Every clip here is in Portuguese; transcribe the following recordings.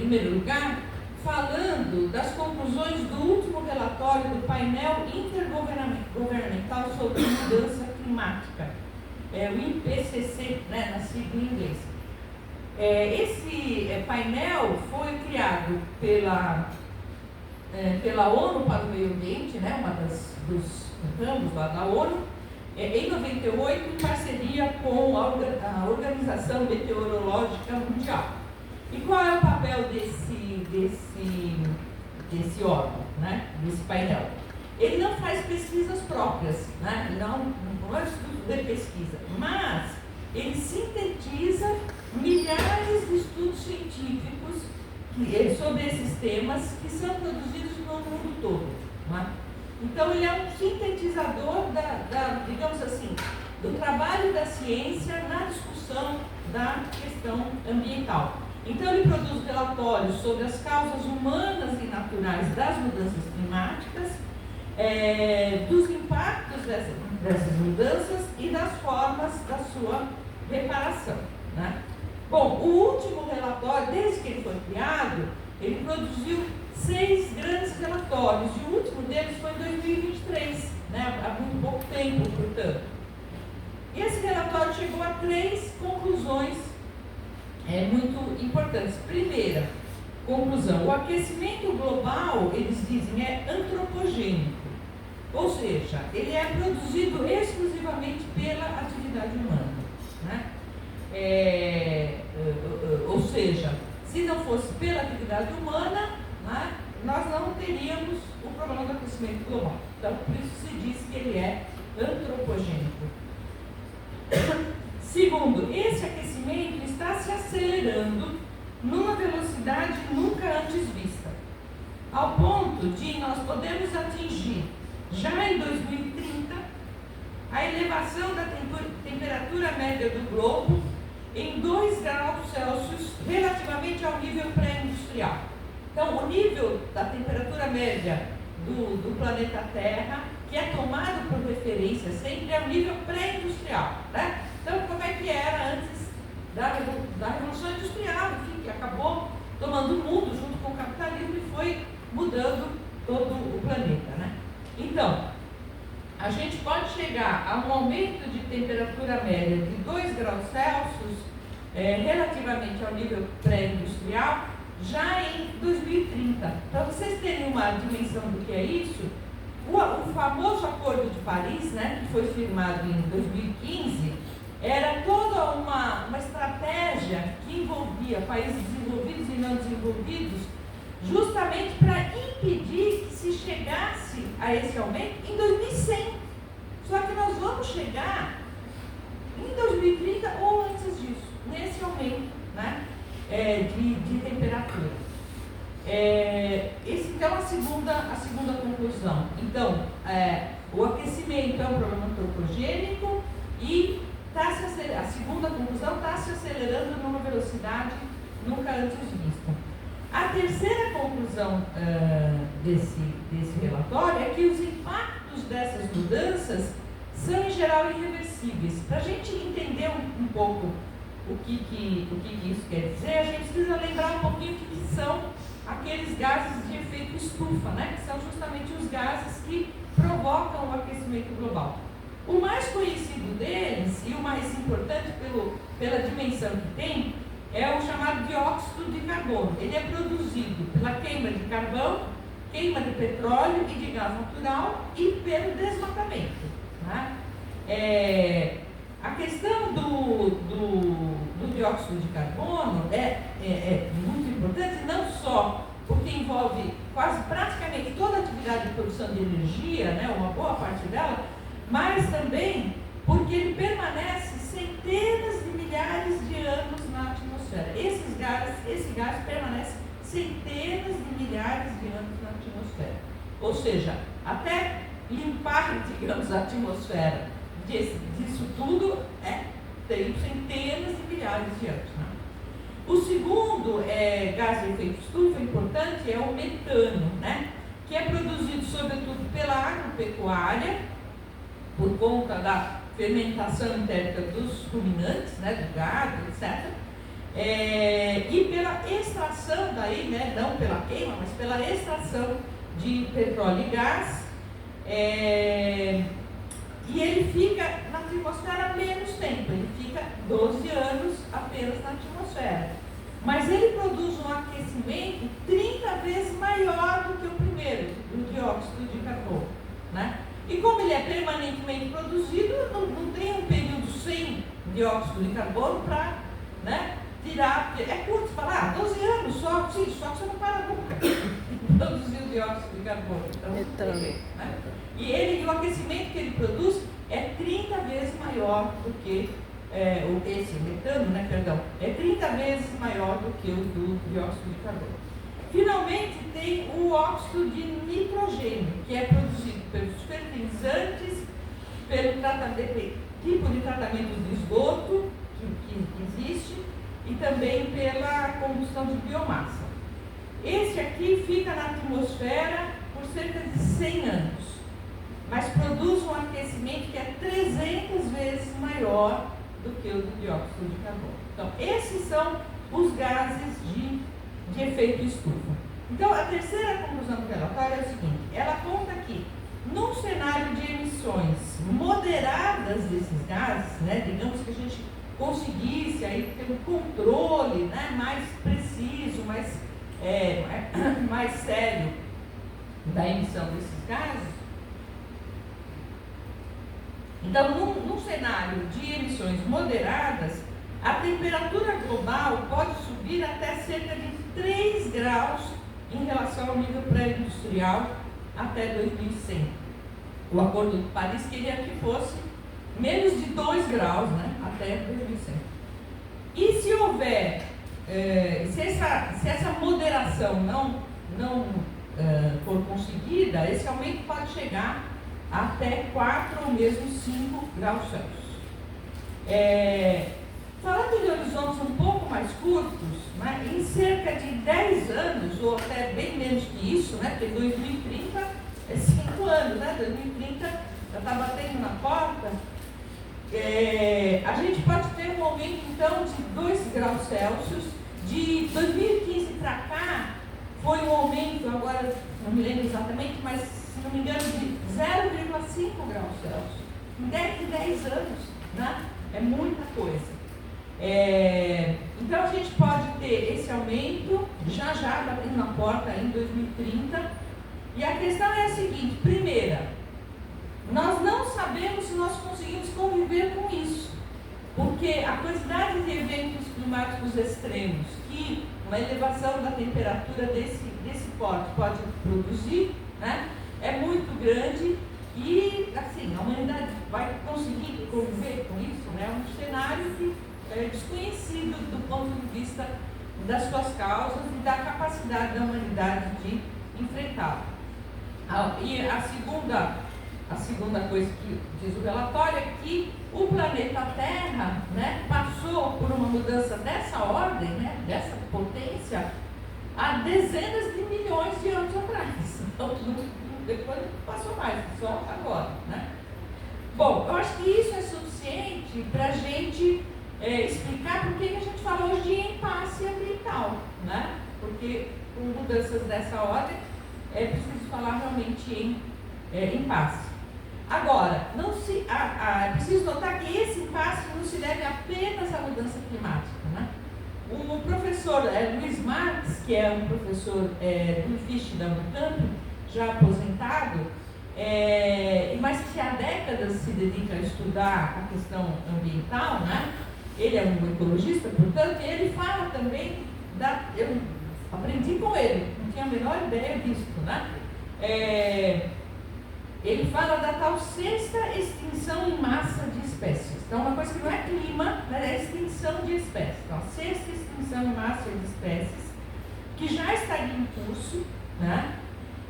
primeiro lugar, falando das conclusões do último relatório do painel intergovernamental sobre mudança climática, o IPCC, né, na sigla em inglês. Esse painel foi criado pela ONU para o Meio Ambiente, né, uma dos ramos lá da ONU, em 98, em parceria com a Organização Meteorológica Mundial. E qual é o papel desse órgão, né, desse painel? Ele não faz pesquisas próprias, né, não é estudo de pesquisa, mas ele sintetiza milhares de estudos científicos sobre esses temas que são produzidos no mundo todo, né? Então, ele é um sintetizador digamos assim, do trabalho da ciência na discussão da questão ambiental. Então, ele produz relatórios sobre as causas humanas e naturais das mudanças climáticas, dos impactos dessas mudanças e das formas da sua reparação, né? Bom, o último relatório, desde que ele foi criado, ele produziu 6 grandes relatórios, e o último deles foi em 2023, né, há muito pouco tempo, portanto. E esse relatório chegou a 3 conclusões muito importantes. Primeira conclusão: o aquecimento global, eles dizem, é antropogênico, ou seja, ele é produzido exclusivamente pela atividade humana, né? Ou seja, se não fosse pela atividade humana, né, nós não teríamos o problema do aquecimento global. Então, por isso se diz que ele é antropogênico. Segundo, esse aquecimento está se acelerando numa velocidade nunca antes vista, ao ponto de nós podermos atingir, já em 2030, a elevação da temperatura média do globo em 2 graus Celsius relativamente ao nível pré-industrial. Então, o nível da temperatura média do planeta Terra, que é tomado por referência sempre, é o nível pré-industrial, né? Então, como é que era antes da Revolução Industrial, enfim, que acabou tomando o mundo junto com o capitalismo e foi mudando todo o planeta, né? Então, a gente pode chegar a um aumento de temperatura média de 2 graus Celsius relativamente ao nível pré-industrial já em 2030. Para vocês terem uma dimensão do que é isso, o famoso Acordo de Paris, né, que foi firmado em 2015, era toda uma estratégia que envolvia países desenvolvidos e não desenvolvidos, justamente para impedir que se chegasse a esse aumento em 2100. Só que nós vamos chegar em 2030 ou antes disso, nesse aumento, né, de temperatura. Então, a segunda conclusão. Então, o aquecimento é um problema antropogênico e a segunda conclusão está se acelerando numa velocidade nunca antes vista. A terceira conclusão desse relatório é que os impactos dessas mudanças são, em geral, irreversíveis. Para a gente entender um pouco o que isso quer dizer, a gente precisa lembrar um pouquinho o que são aqueles gases de efeito estufa, né? Que são justamente os gases que provocam o aquecimento global. O mais conhecido deles, e o mais importante pela dimensão que tem, é o chamado dióxido de carbono. Ele é produzido pela queima de carvão, queima de petróleo e de gás natural e pelo desmatamento, né? A questão do dióxido de carbono é muito importante, não só porque envolve praticamente toda a atividade de produção de energia, né, uma boa parte dela, mas também porque ele permanece centenas de milhares de anos na atmosfera. Esse gás permanece centenas de milhares de anos na atmosfera. Ou seja, até limpar, digamos, a atmosfera disso tudo tem centenas de milhares de anos, né? O segundo gás de efeito estufa importante é o metano, né? Que é produzido sobretudo pela agropecuária, por conta da fermentação interna dos ruminantes, né, do gado, etc. E pela extração daí, né, não pela queima, mas pela extração de petróleo e gás, e ele fica na atmosfera menos tempo, ele fica 12 anos apenas na atmosfera. Mas ele produz um aquecimento 30 vezes maior do que o primeiro, do dióxido de carbono, né? E como ele é permanentemente produzido, não tem um período sem dióxido de carbono para, né, tirar, porque é curto, você fala, 12 anos só, sim, só que você não para nunca de produzir o dióxido de carbono. Então, né? E o aquecimento que ele produz é 30 vezes maior do que esse metano, né, perdão, é 30 vezes maior do que o do dióxido de carbono. Finalmente, tem o óxido de nitrogênio, que é produzido pelos fertilizantes, pelo tipo de tratamento do esgoto que existe e também pela combustão de biomassa. Esse aqui fica na atmosfera por cerca de 100 anos, mas produz um aquecimento que é 300 vezes maior do que o do dióxido de carbono. Então, esses são os gases de efeito estufa. Então, a terceira conclusão do relatório é o seguinte: ela conta que, num cenário de emissões moderadas desses gases, né, digamos que a gente conseguisse aí ter um controle, né, mais preciso, mais sério da emissão desses gases. Então, num cenário de emissões moderadas, a temperatura global pode subir até cerca de 3 graus em relação ao nível pré-industrial até 2100. O Acordo de Paris queria que fosse menos de 2 graus, né, até 2100. E se houver, se essa moderação não for conseguida, esse aumento pode chegar até 4 ou mesmo 5 graus Celsius. Falando de horizontes um pouco mais curtos, né, em cerca de 10 anos, ou até bem menos que isso, né, porque 2030 é 5 anos, né, 2030 já está batendo na porta, a gente pode ter um aumento então de 2 graus Celsius. De 2015 para cá, foi um aumento, agora não me lembro exatamente, mas se não me engano, de 0,5 graus Celsius. Em 10 anos, né? É muita coisa. Então a gente pode ter esse aumento já batendo na porta em 2030. E a questão é a seguinte: primeira, nós não sabemos se nós conseguimos conviver com isso, porque a quantidade de eventos climáticos extremos que uma elevação da temperatura desse porte pode produzir, né, é muito grande. E, assim, a humanidade vai conseguir conviver com isso, né? É um cenário que é desconhecido do ponto de vista das suas causas e da capacidade da humanidade de enfrentá-lo. E a segunda coisa que diz o relatório é que o planeta Terra, né, passou por uma mudança dessa ordem, né, dessa potência, há dezenas de milhões de anos atrás. Então, depois não passou mais, só agora, né? Bom, eu acho que isso é suficiente para a gente explicar por que a gente fala hoje de impasse ambiental, né? Porque com mudanças dessa ordem é preciso falar realmente em impasse. Agora, é preciso notar que esse impasse não se deve apenas à mudança climática, né? O professor Luiz Marx, que é um professor do IFISH da Unicamp, já aposentado, mas que há décadas se dedica a estudar a questão ambiental, né? Ele é um ecologista, portanto, e ele fala também eu aprendi com ele, não tinha a menor ideia disso, né? Ele fala da tal sexta extinção em massa de espécies. Então, uma coisa que não é clima, mas é extinção de espécies. Então, a sexta extinção em massa de espécies, que já estaria em curso, né?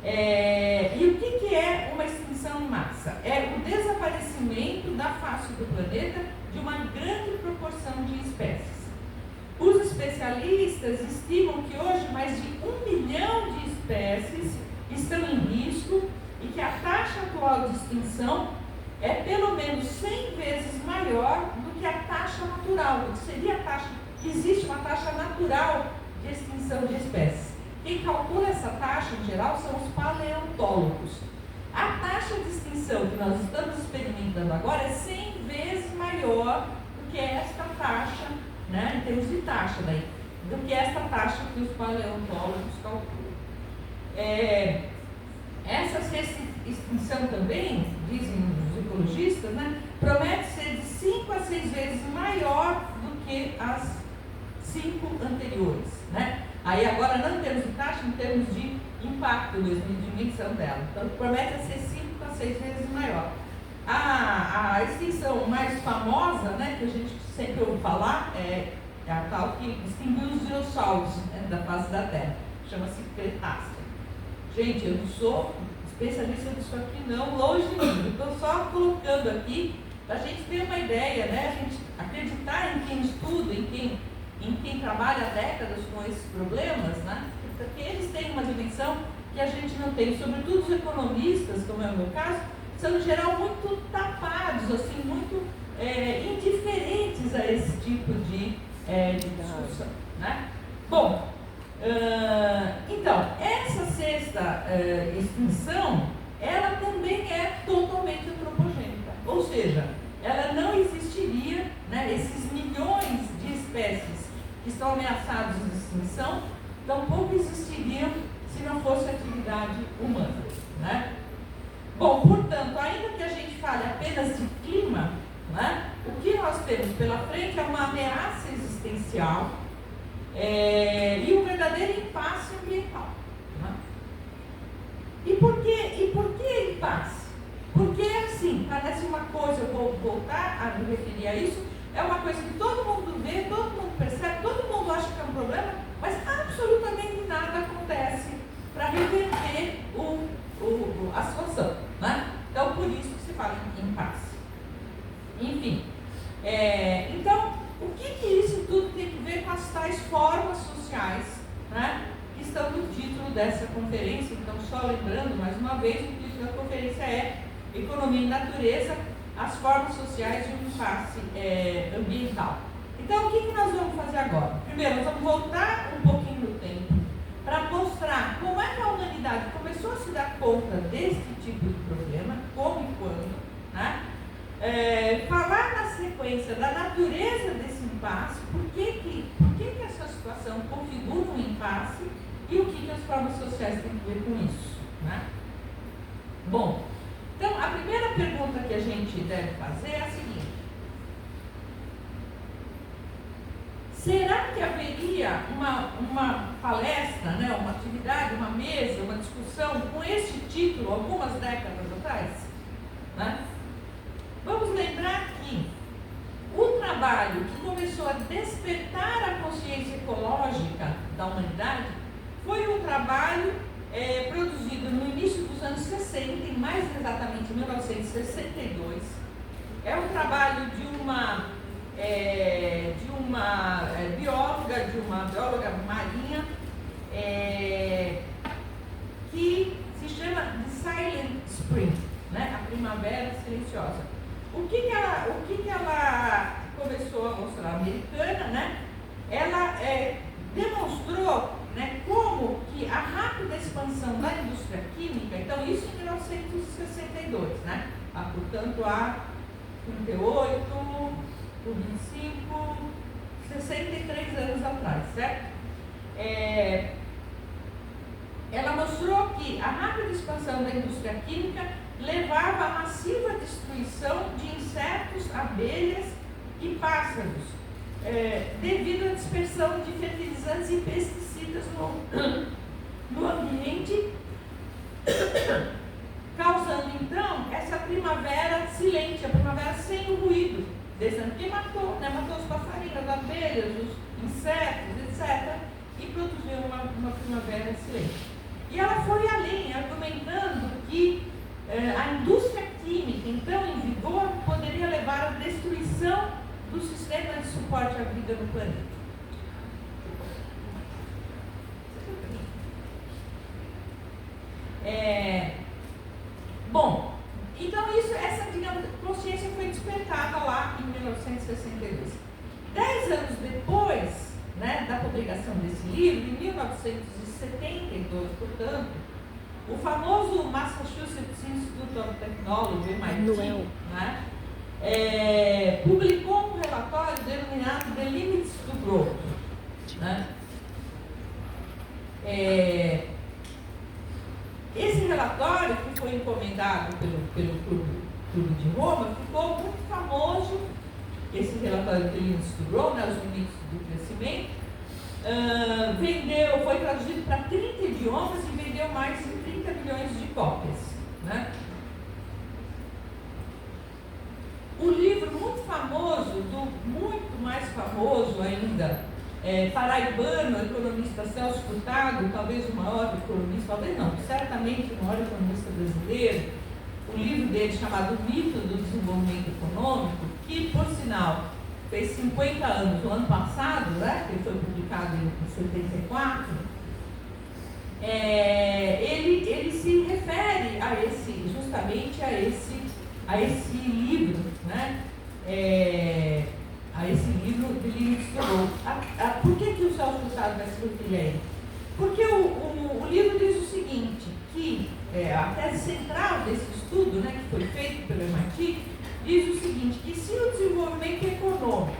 E o que é uma extinção em massa? É o desaparecimento da face do planeta de uma grande proporção de espécies. Os especialistas estimam que hoje mais de 1 milhão de espécies estão em risco e que a taxa atual de extinção é pelo menos 100 vezes maior do que a taxa natural, que seria a taxa que existe uma taxa natural de extinção de espécies. Quem calcula essa taxa, em geral, são os paleontólogos. A taxa de extinção que nós estamos experimentando agora é 100 vezes maior do que esta taxa, né, em termos de taxa, daí, do que esta taxa que os paleontólogos calculam. Essa extinção também, dizem os ecologistas, né, promete ser de 5 a 6 vezes maior do que as 5 anteriores. Né? Aí agora não em termos de taxa, em termos de impacto mesmo, de dimensão dela. Então promete ser 5 a 6 vezes maior. A extinção mais famosa, né, que a gente sempre ouve falar, é a tal que extinguiu os dinossauros, né, da face da Terra. Chama-se Cretácea. Gente, eu não sou especialista nisso aqui não, longe de mim. Estou só colocando aqui para a gente ter uma ideia, né? A gente acreditar em quem estuda, em quem trabalha há décadas com esses problemas, né? Porque eles têm uma dimensão que a gente não tem. Sobretudo os economistas, como é o meu caso, são em geral muito tapados, assim, muito indiferentes a esse tipo de discussão, né? Bom, então, essa sexta extinção, ela também é totalmente antropogênica, ou seja, ela não existiria, né, esses milhões de espécies que estão ameaçadas de extinção, tampouco existiriam se não fosse atividade humana, né? Bom, portanto, ainda que a gente fale apenas de clima, né, o que nós temos pela frente é uma ameaça existencial e um verdadeiro impasse ambiental. Né? E por que impasse? Porque, assim, parece uma coisa, eu vou voltar a me referir a isso, é uma coisa que todo mundo vê, todo mundo percebe, todo mundo acha que é um problema, mas absolutamente nada acontece para reverter a situação. Né? Então, por isso que se fala em impasse. Enfim, então, o que isso tudo tem que ver com as tais formas sociais, né, que estão no título dessa conferência? Então, só lembrando, mais uma vez, o título da conferência é Economia e Natureza, as formas sociais de um impasse ambiental. Então, o que nós vamos fazer agora? Primeiro, nós vamos voltar um pouquinho no tempo para mostrar como é que a humanidade começou a se dar conta desse tipo de problema, como e quando, né? Falar na sequência da natureza desse impasse, por que essa situação configura um impasse e o que as formas sociais têm a ver com isso. Né? Bom, então a primeira pergunta que a gente deve fazer é a seguinte: será que haveria uma palestra, né, uma atividade, uma mesa, uma discussão com este título algumas décadas atrás? Né? Vamos lembrar que o trabalho que começou a despertar a consciência ecológica da humanidade foi um trabalho produzido no início dos anos 60, mais exatamente em 1962. É um trabalho de uma bióloga marinha, que se chama The Silent Spring, né? A Primavera Silenciosa. O que ela começou a mostrar? Americana, né? Ela demonstrou, né, como que a rápida expansão da indústria química, então isso em 1962, né? Portanto, há 38, 25, 63 anos atrás, certo? Ela mostrou que a rápida expansão da indústria química levava à massiva destruição de insetos, abelhas e pássaros, devido à dispersão de fertilizantes e pesticidas no ambiente, causando então essa primavera silente, a primavera sem o ruído, que matou os passarinhos, as abelhas, os insetos, etc., e produziu uma primavera silente. E ela foi além, argumentando que a indústria química, então em vigor, poderia levar à destruição do sistema de suporte à vida no planeta. Bom, então essa consciência foi despertada lá em 1962. 10 anos depois, 1972, portanto, o famoso Massachusetts Institute of Technology, MIT, né, publicou um relatório denominado The Limits to Growth. Né? Esse relatório, que foi encomendado pelo Clube de Roma, ficou muito famoso. Esse relatório de Limits to Growth, né, os limites do crescimento, foi traduzido para 30 idiomas e vendeu mais de 30 milhões de cópias. Né? O livro muito famoso, muito mais famoso ainda, paraibano, economista Celso Furtado, talvez o maior economista, talvez não, certamente o maior economista brasileiro, um livro dele chamado O Mito do Desenvolvimento Econômico, que, por sinal, fez 50 anos no ano passado, né, que foi publicado em 74, ele se refere justamente a esse livro, né, a esse livro de Limits to Growth. Por que o Celso Furtado vai se referir a ele? Porque o livro diz o seguinte, que a tese central desse estudo, né, que foi feito pelo MIT, diz o seguinte, que se o desenvolvimento econômico,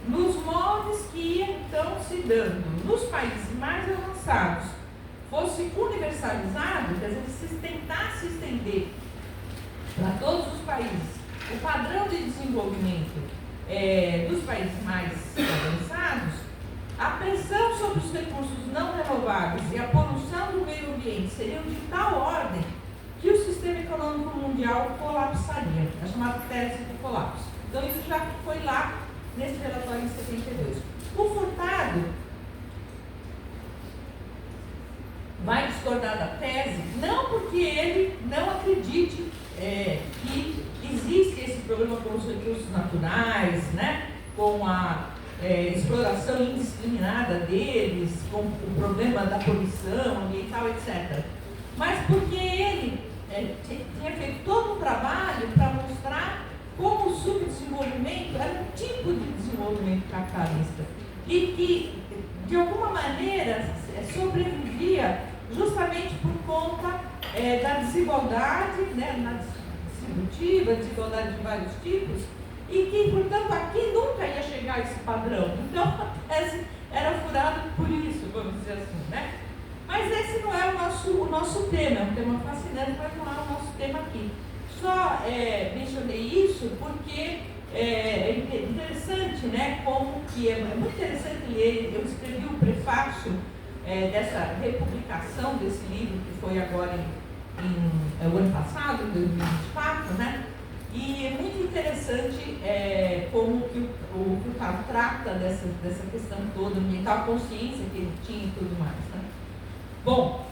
nos moldes que ia então se dando nos países mais avançados, fosse universalizado, quer dizer, se tentasse estender para todos os países o padrão de desenvolvimento dos países mais avançados, a pressão sobre os recursos não renováveis e a poluição do meio ambiente seriam de tal ordem que o sistema econômico mundial colapsaria, a chamada tese do colapso. Então isso já foi lá nesse relatório em 72. O Furtado vai discordar da tese, não porque ele não acredite que existe esse problema com os recursos naturais, né, com a exploração indiscriminada deles, com o problema da poluição ambiental, etc. Mas porque ele tinha feito todo um trabalho para mostrar como o subdesenvolvimento era um tipo de desenvolvimento capitalista e que, de alguma maneira, sobrevivia justamente por conta da desigualdade, né, na distributiva, desigualdade de vários tipos, e que, portanto, aqui nunca ia chegar a esse padrão. Então, a tese era furada por isso, vamos dizer assim, né? Mas esse não é o nosso tema, é um tema fascinante, mas não é o nosso tema aqui. Só mencionei isso porque é interessante, né, como que é muito interessante ler. Eu escrevi o prefácio dessa republicação desse livro, que foi agora o ano passado, em 2024, né? E é muito interessante como que o Furtado trata dessa questão toda ambiental, a consciência que ele tinha e tudo mais, né? Bom,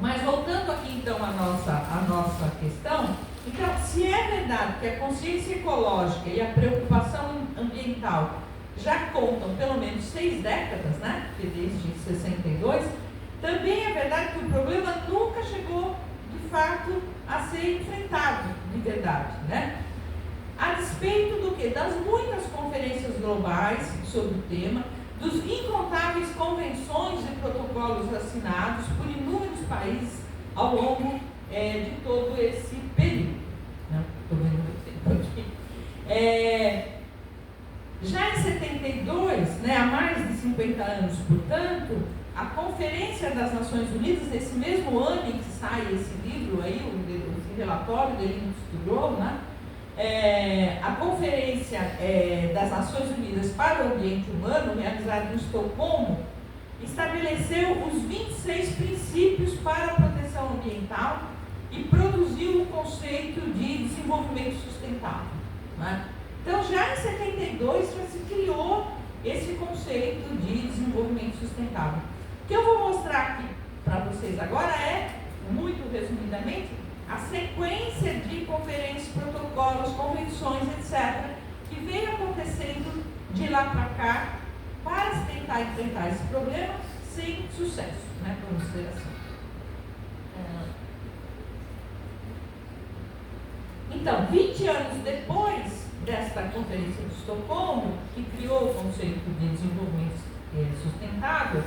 mas voltando aqui então à nossa questão, então, se é verdade que a consciência ecológica e a preocupação ambiental já contam pelo menos 6 décadas, né, que desde 62, também é verdade que o problema nunca chegou, de fato, a ser enfrentado de verdade, né? A despeito do que? Das muitas conferências globais sobre o tema, dos incontáveis convenções e protocolos assinados por inúmeros países ao longo de todo esse período. Estou vendo o tempo aqui. Já em 72, né, há mais de 50 anos, portanto, a Conferência das Nações Unidas, nesse mesmo ano em que sai esse livro aí, esse relatório de Limits to Growth, né, a Conferência das Nações Unidas para o Ambiente Humano, realizada em Estocolmo, estabeleceu os 26 princípios para a proteção ambiental e produziu o conceito de desenvolvimento sustentável, né? Então, já em 72, já se criou esse conceito de desenvolvimento sustentável. O que eu vou mostrar aqui para vocês agora muito resumidamente, a sequência de conferências, protocolos, convenções, etc., que veio acontecendo de lá para cá para se tentar enfrentar esse problema sem sucesso, né, vamos dizer assim. Então, 20 anos depois desta Conferência de Estocolmo, que criou o conceito de desenvolvimento sustentável,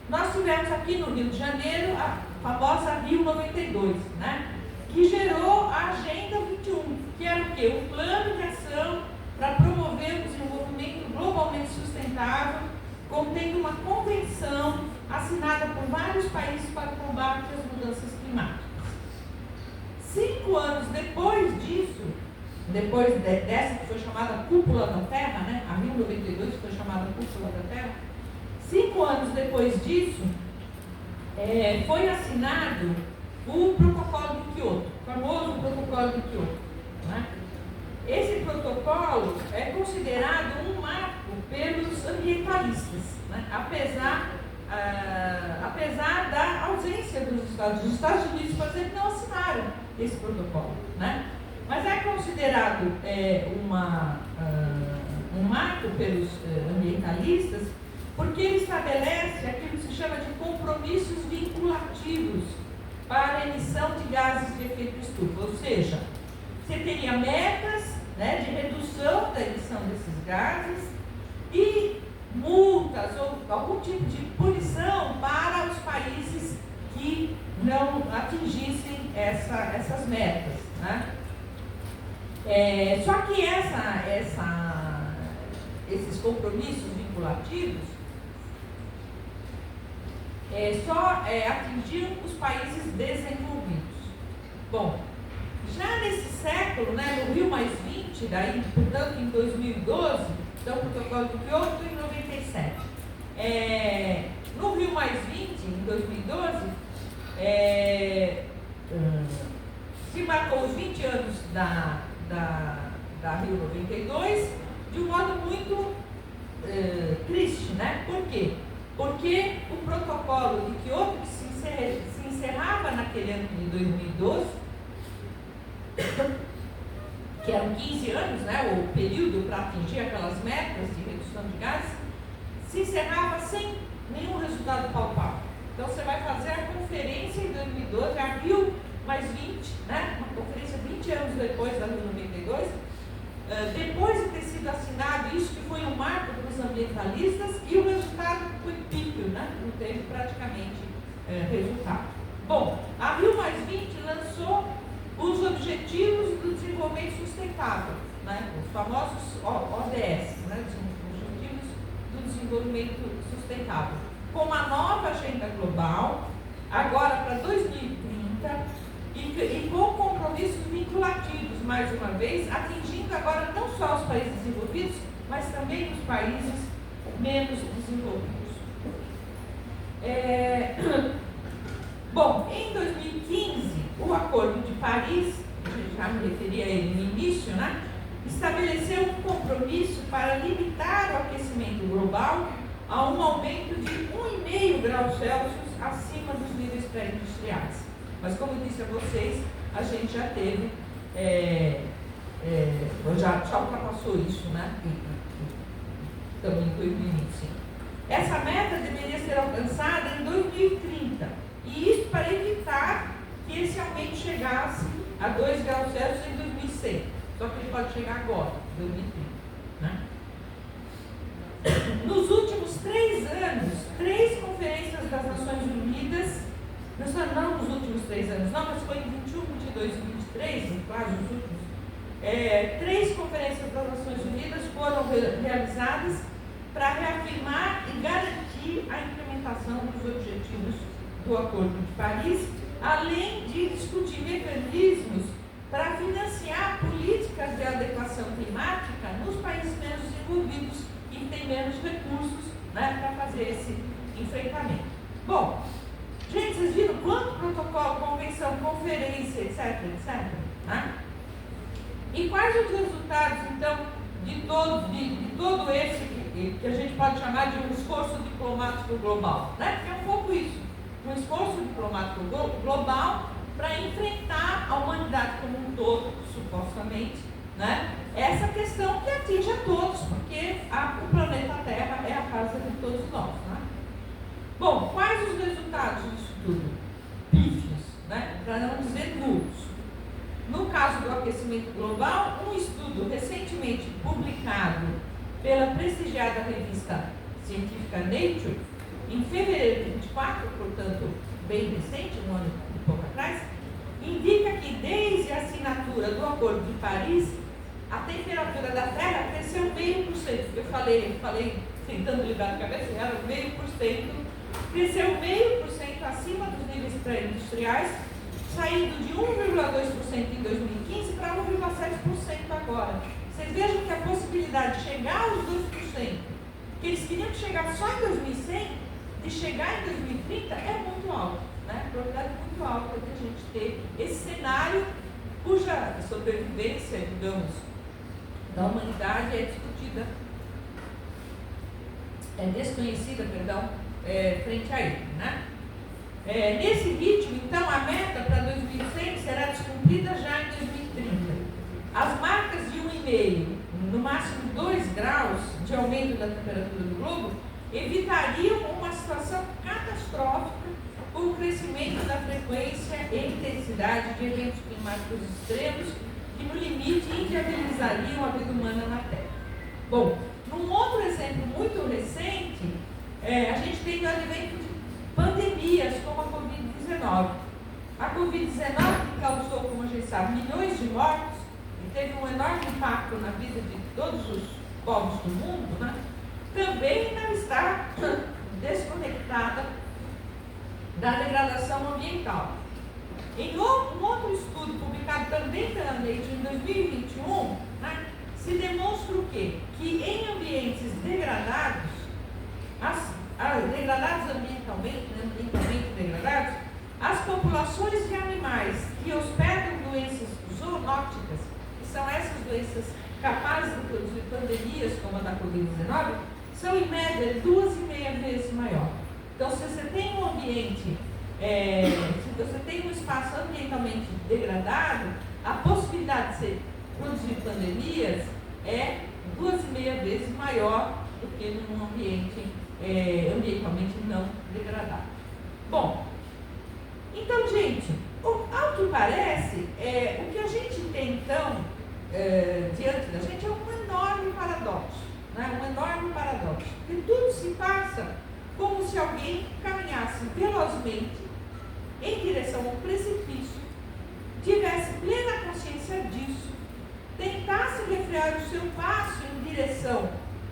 nós tivemos aqui no Rio de Janeiro a famosa Rio 92, né? Que gerou a Agenda 21, que era o quê? Um plano de ação para promover o desenvolvimento globalmente sustentável, contendo uma convenção assinada por vários países para o combate às mudanças climáticas. 5 anos depois disso, depois dessa que foi chamada Cúpula da Terra, né? A Rio 92 foi chamada Cúpula da Terra, 5 anos depois disso, foi assinado o Protocolo de Kyoto, o famoso Protocolo de Kyoto, né? Esse protocolo é considerado um marco pelos ambientalistas, né? Apesar da ausência dos Estados Unidos. Os Estados Unidos, por exemplo, não assinaram esse protocolo, né? Mas é considerado um marco pelos ambientalistas porque ele estabelece aquilo que se chama de compromissos vinculativos para a emissão de gases de efeito estufa, ou seja, você teria metas, né, de redução da emissão desses gases e multas ou algum tipo de punição para os países que não atingissem essas metas, né? Só que esses compromissos vinculativos só atingiam os países desenvolvidos. Bom, já nesse século, né, no Rio Mais 20, daí, portanto, em 2012, então o Protocolo de Kyoto em 97. No Rio Mais 20, em 2012, se marcou os 20 anos da Rio 92 de um modo muito triste, né? Por quê? Porque o protocolo de Kyoto, que se encerrava naquele ano de 2012, que eram 15 anos, né, o período para atingir aquelas metas de redução de gases, se encerrava sem nenhum resultado palpável. Então você vai fazer a conferência em 2012, a Rio Mais 20, né, uma conferência 20 anos depois da Rio 92, depois de ter sido assinado isso, que foi um marco para os ambientalistas, e o resultado foi pífio, né, não teve praticamente resultado. Bom, a Rio Mais 20 lançou os Objetivos do Desenvolvimento Sustentável, né, os famosos ODS, né, os Objetivos do Desenvolvimento Sustentável, com uma nova agenda global, agora para 2030, e com compromissos vinculativos, mais uma vez, atingindo agora não só os países desenvolvidos, mas também os países menos desenvolvidos. Bom, em 2015, o Acordo de Paris, eu já me referi a ele no início, né, estabeleceu um compromisso para limitar o aquecimento global a um aumento de 1,5 graus Celsius acima dos níveis pré-industriais. Mas, como eu disse a vocês, a gente já teve, já ultrapassou isso, né? Também em 2025. Essa meta deveria ser alcançada em 2030, e isso para evitar que esse aumento chegasse a 2 graus Celsius em 2100. Só que ele pode chegar agora, em 2030. Né? Nos últimos 3 anos, 3 conferências das Nações Unidas, não nos últimos 3 anos, não, mas foi em 21, 22 e 23, quase os últimos, 3 conferências das Nações Unidas foram realizadas para reafirmar e garantir a implementação dos objetivos do Acordo de Paris, além de discutir mecanismos para financiar políticas de adequação climática nos países menos desenvolvidos e que têm menos recursos, né, para fazer esse enfrentamento. Bom, gente, vocês viram quanto protocolo, convenção, conferência, etc, né? E quais os resultados, então, de todo esse que a gente pode chamar de um esforço diplomático global, né? Que é um pouco isso, um esforço diplomático global para enfrentar a humanidade como um todo, supostamente, né? Essa questão que atinge a todos, porque o planeta Terra é a casa de todos nós, né? Bom, quais os resultados disso tudo? Pífios, né? Para não dizer nulos. No caso do aquecimento global, um estudo recentemente publicado pela prestigiada revista científica Nature, em fevereiro de 2024, portanto, bem recente, um ano e pouco atrás, indica que desde a assinatura do Acordo de Paris, a temperatura da Terra cresceu 0,5%. Eu falei tentando ligar na cabeça, era 0,5%, cresceu 0,5% acima dos níveis pré-industriais, saindo de 1,2% em 2015 para 1,7% agora. Vocês vejam que a possibilidade de chegar aos 2%, que eles queriam chegar só em 2100, de chegar em 2030 é muito alto, né? A probabilidade é muito alta de a gente ter esse cenário cuja sobrevivência, digamos, da humanidade é discutida, é desconhecida, frente a ele, né? Nesse ritmo, então, a meta para 2100 será descumprida já em 2030. As marcas de 1,5, no máximo 2 graus de aumento da temperatura do globo, evitariam uma situação catastrófica com o crescimento da frequência e intensidade de eventos climáticos extremos que, no limite, inviabilizariam a vida humana na Terra. Bom, num outro exemplo muito recente, a gente tem o advento de pandemias como a Covid-19. A Covid-19, que causou, como a gente sabe, milhões de mortos e teve um enorme impacto na vida de todos os povos do mundo, né? Também não está desconectada da degradação ambiental. Em um outro estudo publicado também pela Nature em 2021, né, se demonstra o quê? Que em ambientes degradados, degradados ambientalmente degradados, as populações de animais que hospedam doenças zoonóticas, que são essas doenças capazes de produzir pandemias como a da Covid-19, são em média 2,5 vezes maior. Então, se você tem um ambiente, se você tem um espaço ambientalmente degradado, a possibilidade de se produzir pandemias é 2,5 vezes maior do que num ambiente ambientalmente não degradado. Bom, então, gente, ao que parece, o que a gente tem, então, diante da gente é um enorme paradoxo, né? Um enorme paradoxo, que tudo se passa como se alguém caminhasse velozmente em direção ao precipício, tivesse plena consciência disso, tentasse refrear o seu passo em direção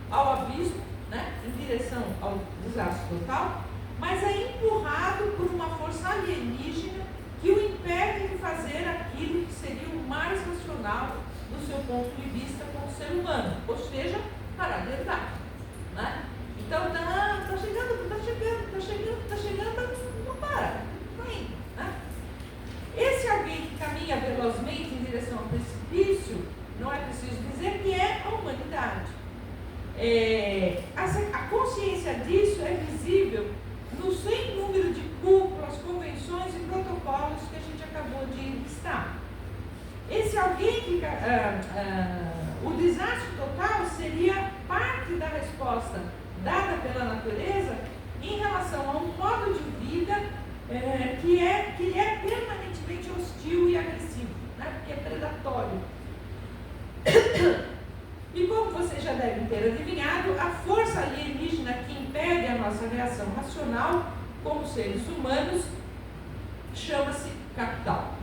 ao abismo, né? Em direção ao desastre total, mas é empurrado por uma força alienígena que o impede de fazer aquilo que seria o mais racional do seu ponto de vista como ser humano, ou seja, parar de andar, né? Então, está chegando, mas não para, está indo, né? Esse alguém que caminha velozmente em direção ao precipício, não é preciso dizer que é a humanidade. A consciência disso é visível no sem número de cúpulas, convenções e protocolos que a gente acabou de listar. Esse alguém que o desastre total seria parte da resposta dada pela natureza em relação a um modo de vida que é permanentemente hostil e agressivo, né? Porque é predatório. E como vocês já devem ter adivinhado, a força alienígena que impede a nossa reação racional como seres humanos chama-se capital.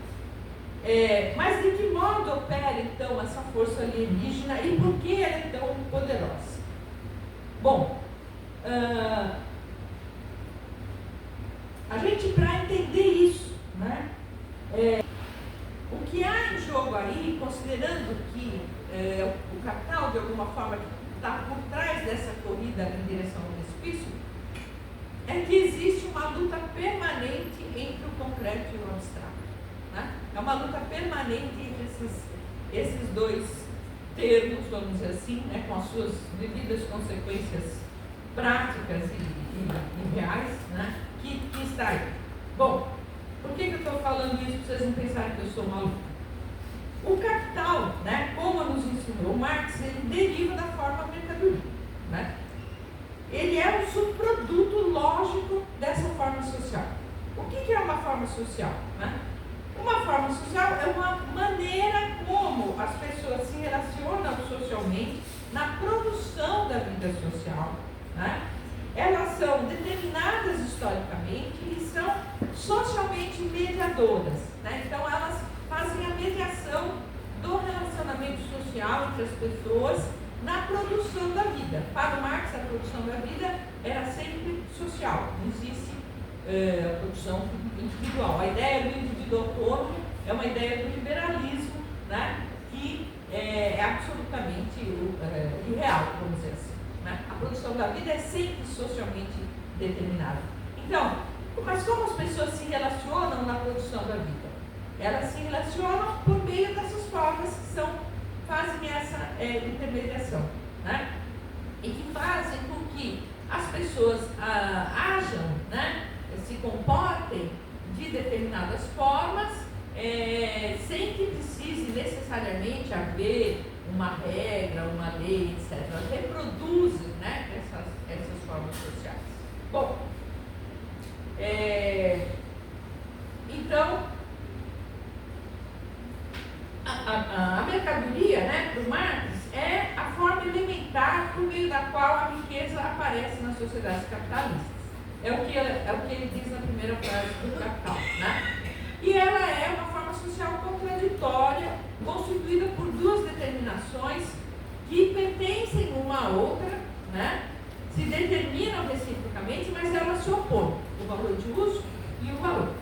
Mas de que modo opera então essa força alienígena e por que ela é tão poderosa? Bom, a gente, para entender isso, né, o que há em jogo aí, considerando que o capital, de alguma forma, está por trás dessa corrida em direção ao precipício, é que existe uma luta permanente entre o concreto e o abstrato. Né? É uma luta permanente entre esses dois termos, vamos dizer assim, né, com as suas devidas consequências práticas e reais, né, que está aí. Bom, por que eu estou falando isso para vocês não pensarem que eu sou maluco? O capital, né, como nos ensinou Marx, ele deriva da forma mercadoria. Né? Ele é um subproduto lógico dessa forma social. O que é uma forma social? Né? Uma forma social é uma maneira como as pessoas se relacionam socialmente na produção da vida social, né? elas são determinadas historicamente e são socialmente mediadoras, né? Então elas fazem a mediação do relacionamento social entre as pessoas na produção da vida. Para o Marx, a produção da vida era sempre social, não existe a produção individual. A ideia do indivíduo autônomo é uma ideia do liberalismo, né? Que é absolutamente irreal, vamos dizer assim, né? A produção da vida é sempre socialmente determinada. Então, mas como as pessoas se relacionam na produção da vida? Elas se relacionam por meio dessas formas que fazem essa intermediação, né? E que fazem com que as pessoas ajam, né? Se comportem de determinadas formas, sem que precise necessariamente haver uma regra, uma lei, etc. Elas reproduzem, né, essas formas sociais. Bom, então, a mercadoria, né, para o Marx, é a forma elementar por meio da qual a riqueza aparece nas sociedades capitalistas. É o que ele diz na primeira frase do Capital, né? E ela é uma forma social contraditória, constituída por duas determinações que pertencem uma à outra, né? Se determinam reciprocamente, mas elas se opõem, o valor de uso e o valor.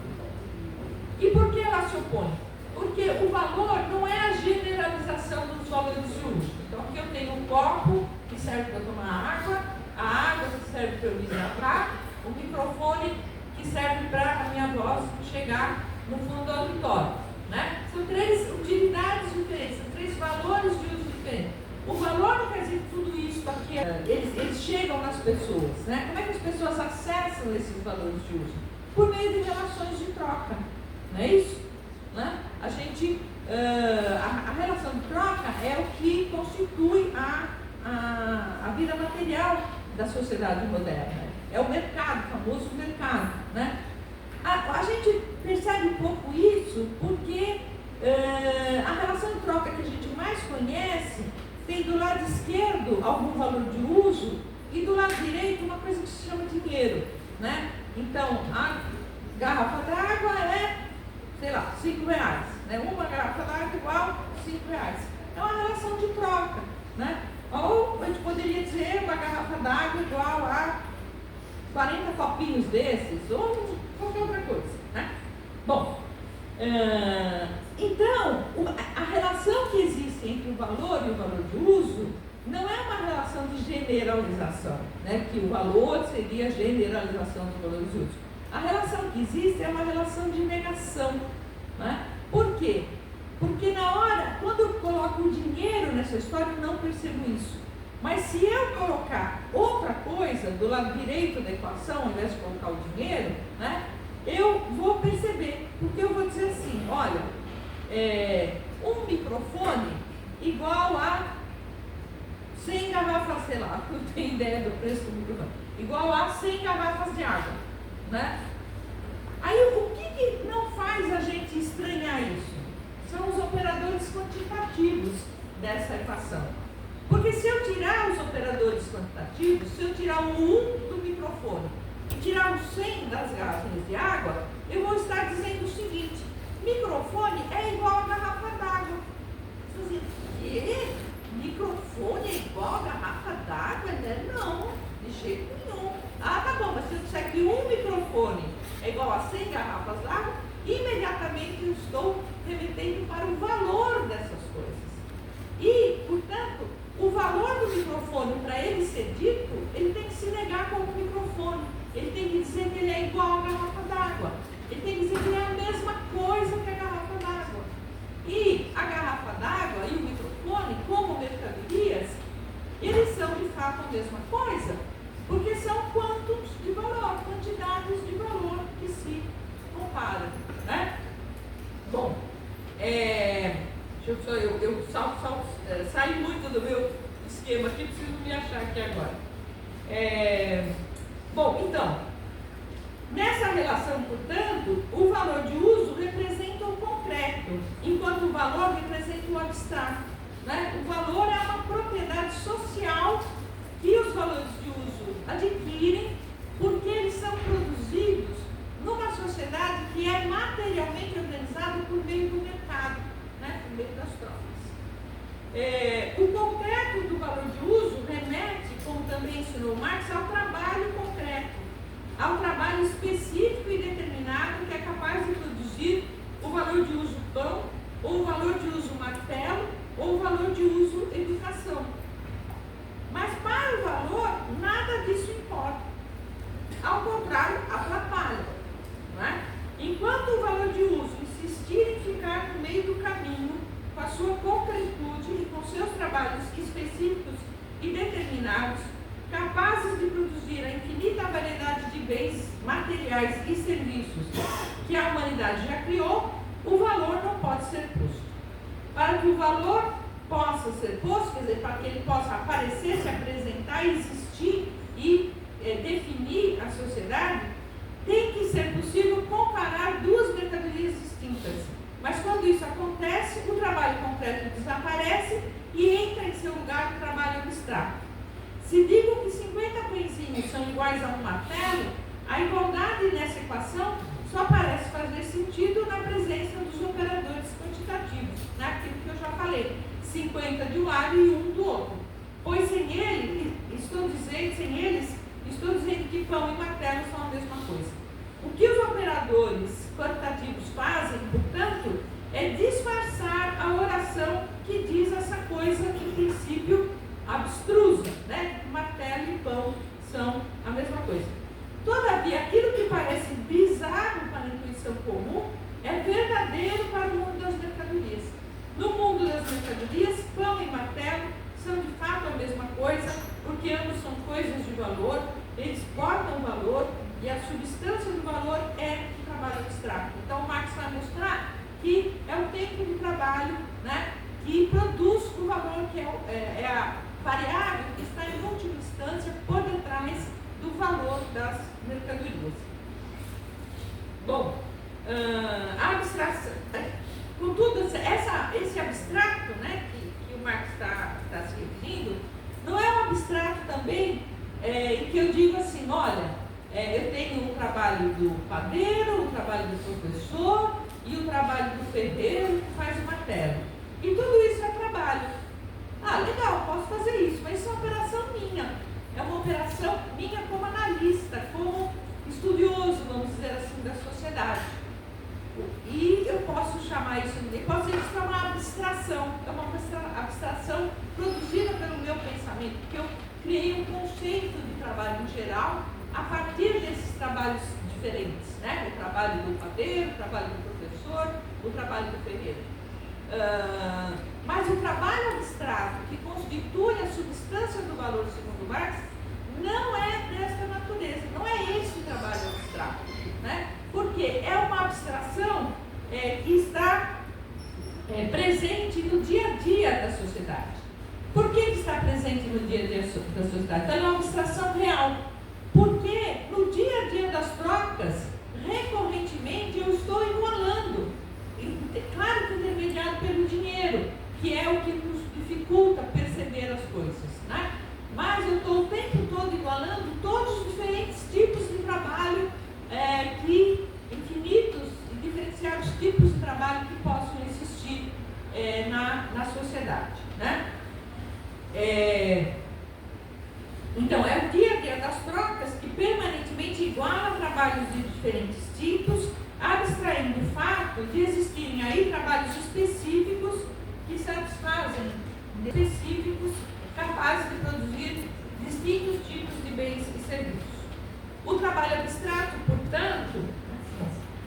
E por que elas se opõem? Porque o valor não é a generalização dos valores de uso. Então aqui eu tenho um copo que serve para tomar água, a água que serve para eu me hidratar, o microfone que serve para a minha voz chegar no fundo do auditório, né? São três utilidades diferentes, são três valores de uso diferentes. O valor não quer dizer que tudo isso aqui, eles chegam nas pessoas, né? Como é que as pessoas acessam esses valores de uso? Por meio de relações de troca, não é isso? Né? A gente, a relação de troca é o que constitui a vida material da sociedade moderna. É o mercado, o famoso mercado, né? A gente percebe um pouco isso porque a relação de troca que a gente mais conhece tem do lado esquerdo algum valor de uso e do lado direito uma coisa que se chama dinheiro, né? Então, a garrafa d'água é, sei lá, R$5, né? Uma garrafa d'água igual R$5. É uma relação de troca, né? Ou a gente poderia dizer uma garrafa d'água igual a 40 copinhos desses, ou qualquer outra coisa, né? Bom, então, a relação que existe entre o valor e o valor de uso não é uma relação de generalização, né? Que o valor seria a generalização dos valores de uso. A relação que existe é uma relação de negação, né? Por quê? Porque na hora, quando eu coloco o dinheiro nessa história, eu não percebo isso. Mas se eu colocar outra coisa do lado direito da equação, ao invés de colocar o dinheiro, né, eu vou perceber. Porque eu vou dizer assim, olha, um microfone igual a 100 garrafas, sei lá, não tenho ideia do preço do microfone, igual a 100 garrafas de água, né? Aí o que não faz a gente estranhar isso? São os operadores quantitativos dessa equação. Porque se eu tirar os operadores quantitativos, se eu tirar o 1 do microfone e tirar o 100 das garrafas de água, eu vou estar dizendo o seguinte: microfone é igual a garrafa d'água. Você diz, quê? Microfone é igual a garrafa d'água? Não, de jeito nenhum. Ah, tá bom, mas se eu disser que um microfone é igual a 100 garrafas d'água, imediatamente eu estou remetendo para o valor dessas coisas. E, portanto, o valor do microfone, para ele ser dito, ele tem que se negar como microfone. Ele tem que dizer que ele é igual à garrafa d'água. Ele tem que dizer que ele é a mesma coisa que a garrafa d'água. E a garrafa d'água e o microfone, como mercadorias, eles são de fato a mesma coisa, porque são quantos de valor, quantidades de valor que se comparam, né? Bom, eu saio muito do meu esquema aqui, preciso me achar aqui agora. Bom, então, nessa relação, portanto, o valor de uso representa o concreto, enquanto o valor representa o abstrato, né? O valor é uma propriedade social que os valores de uso adquirem que é materialmente organizada por meio do mercado, né? Por meio das trocas. O concreto do valor de uso remete, como também ensinou Marx, ao trabalho concreto, ao trabalho específico e determinado que é capaz de produzir o valor de uso pão, ou o valor de uso martelo, ou o valor de uso educação. Mas para o valor, nada disso importa. Ao contrário, atrapalha. Não é? Enquanto o valor de uso insistir em ficar no meio do caminho, com a sua concretude e com seus trabalhos específicos e determinados, capazes de produzir a infinita variedade de bens materiais e serviços que a humanidade já criou, o valor não pode ser posto. Para que o valor possa ser posto, quer dizer, para que ele possa aparecer, se apresentar, existir e definir a sociedade, tem que ser possível comparar duas mercadorias distintas. Mas quando isso acontece, o trabalho concreto desaparece e entra em seu lugar o trabalho abstrato. Se digo que 50 pãezinhos são iguais a um martelo, a igualdade nessa equação só parece fazer sentido na presença dos operadores quantitativos, né? Aquilo que eu já falei, 50 de um lado e 1 do outro. Pois sem eles, estou dizendo que pão e martelo são a mesma coisa. O que os operadores quantitativos fazem, portanto, é disfarçar a oração que diz essa coisa, em princípio, abstrusa, né? Martelo e pão são a mesma coisa. Todavia, aquilo que parece bizarro para a intuição comum é verdadeiro para o mundo das mercadorias. No mundo das mercadorias, pão e martelo são de fato a mesma coisa, porque ambos são coisas de valor, eles portam valor e a substância do valor é o trabalho abstrato. Então, Marx vai mostrar que é o tempo de trabalho, né, que produz o valor, que é a variável que está em última instância por detrás do valor das mercadorias. Bom, a abstração, contudo, esse abstrato, né, que o Marx está se referindo, não é um abstrato também em que eu digo assim, olha, eu tenho o trabalho do padeiro, o trabalho do professor e o trabalho do ferreiro que faz o martelo. E tudo isso é trabalho. Ah, legal, posso fazer isso, mas isso é uma operação minha. É uma operação minha como analista, como estudioso, vamos dizer assim, da sociedade. E eu posso chamar isso, posso dizer que isso é uma abstração, é uma abstração produzida pelo meu pensamento, porque eu criei um conceito de trabalho em geral a partir desses trabalhos diferentes, né? O trabalho do padeiro, o trabalho do professor, o trabalho do ferreiro. Mas o trabalho abstrato, que constitui a substância do valor segundo Marx, não é desta natureza, não é esse o trabalho abstrato, né? Porque é uma abstração que está presente no dia a dia da sociedade. Por que ele está presente no dia a dia da sociedade? Então, é uma abstração real. Porque no dia a dia das trocas, recorrentemente eu estou igualando, claro que intermediado pelo dinheiro, que é o que nos dificulta perceber as coisas, né? Mas eu estou o tempo todo igualando todos os diferentes tipos de trabalho, infinitos e diferenciados tipos de trabalho que possam existir na sociedade, né? Então, é o dia a dia das trocas que permanentemente iguala trabalhos de diferentes tipos, abstraindo o fato de existirem aí trabalhos específicos que satisfazem específicos capazes de produzir distintos tipos de bens e serviços. O trabalho abstrato, portanto,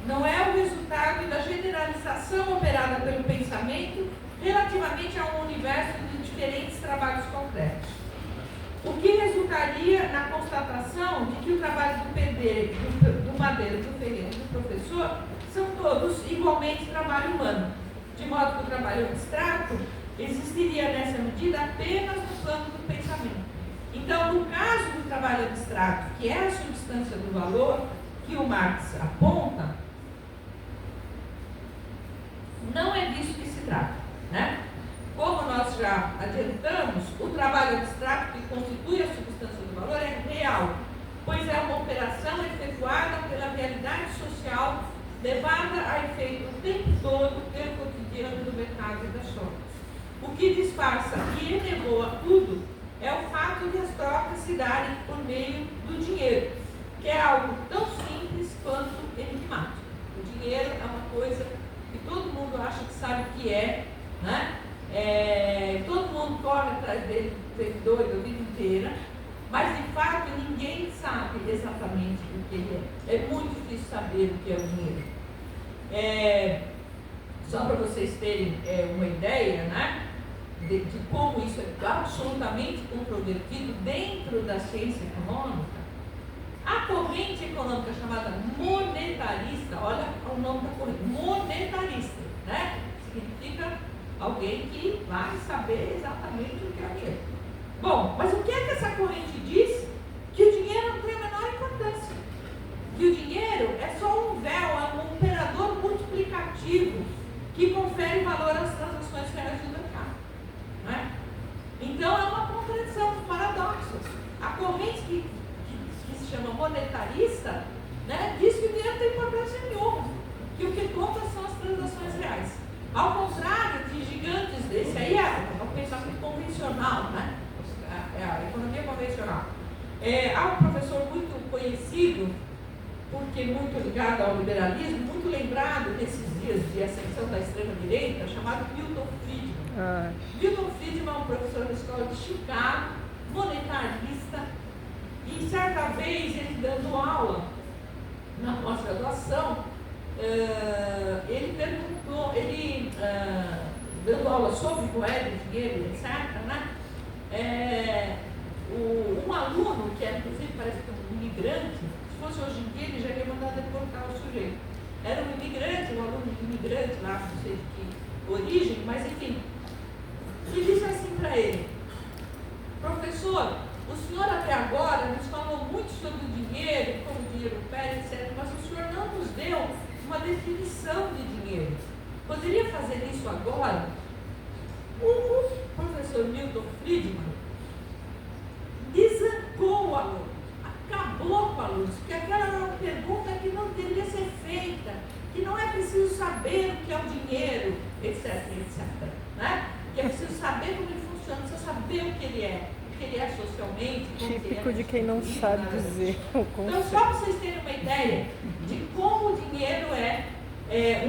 não é o resultado da generalização operada pelo pensamento relativamente a um universo de diferentes trabalhos concretos. O que resultaria na constatação de que o trabalho do pedreiro, do madeiro, do ferreiro e do professor são todos igualmente trabalho humano, de modo que o trabalho abstrato existiria nessa medida apenas no plano do pensamento. Então, no caso do trabalho abstrato, que é a substância do valor que o Marx aponta, não é disso que se trata, né? Como nós já adiantamos, o trabalho abstrato que constitui a substância do valor é real, pois é uma operação efetuada pela realidade social levada a efeito o tempo todo pelo cotidiano do mercado e das trocas. O que disfarça e elevou tudo é o fato de as trocas se darem por meio do dinheiro, que é algo tão simples quanto enigmático. O dinheiro é uma coisa que todo mundo acha que sabe o que é, né? Todo mundo corre atrás dele, doido a vida inteira, mas de fato ninguém sabe exatamente o que ele é. É muito difícil saber o que é o dinheiro. Só para vocês terem uma ideia, né, de como isso é absolutamente controvertido dentro da ciência econômica, a corrente econômica chamada monetarista, olha o nome da corrente, monetarista, né? Significa alguém que vai saber exatamente o que é dinheiro. Bom, mas o que é que essa corrente diz? Que o dinheiro não tem a menor importância. Que o dinheiro é só um véu, é um operador multiplicativo que confere valor às transações reais do mercado. Né? Então é uma contradição, um paradoxo. A corrente que se chama monetarista, né, diz que o dinheiro não tem importância nenhuma, que o que conta são as transações reais. Ao contrário de gigantes desse aí, é o pensamento convencional, né? É a economia convencional. Há um professor muito conhecido, porque muito ligado ao liberalismo, muito lembrado nesses dias de ascensão da extrema-direita, chamado Milton Friedman. Milton Friedman é um professor da escola de Chicago, monetarista, e certa vez ele dando aula na pós-graduação, ele perguntou, dando aula sobre moeda, dinheiro, etc., né? Um aluno, que inclusive parece que é um imigrante, se fosse hoje em dia ele já ia mandar deportar o sujeito. Era um imigrante, um aluno imigrante lá, não sei de que origem, mas enfim, que disse assim para ele: professor, o senhor até agora nos falou muito sobre o dinheiro, como o dinheiro opera, etc., mas o senhor não nos deu uma definição de dinheiro. Poderia fazer isso agora? O professor Milton Friedman desancou o aluno, acabou com o aluno, porque aquela era uma pergunta que não deveria ser feita, que não é preciso saber o que é o dinheiro, etc., etc., né? Que é preciso saber como ele funciona, precisa saber o que ele é socialmente. Típico de quem não sabe dizer o conceito. Então, só para vocês terem uma ideia de como o dinheiro é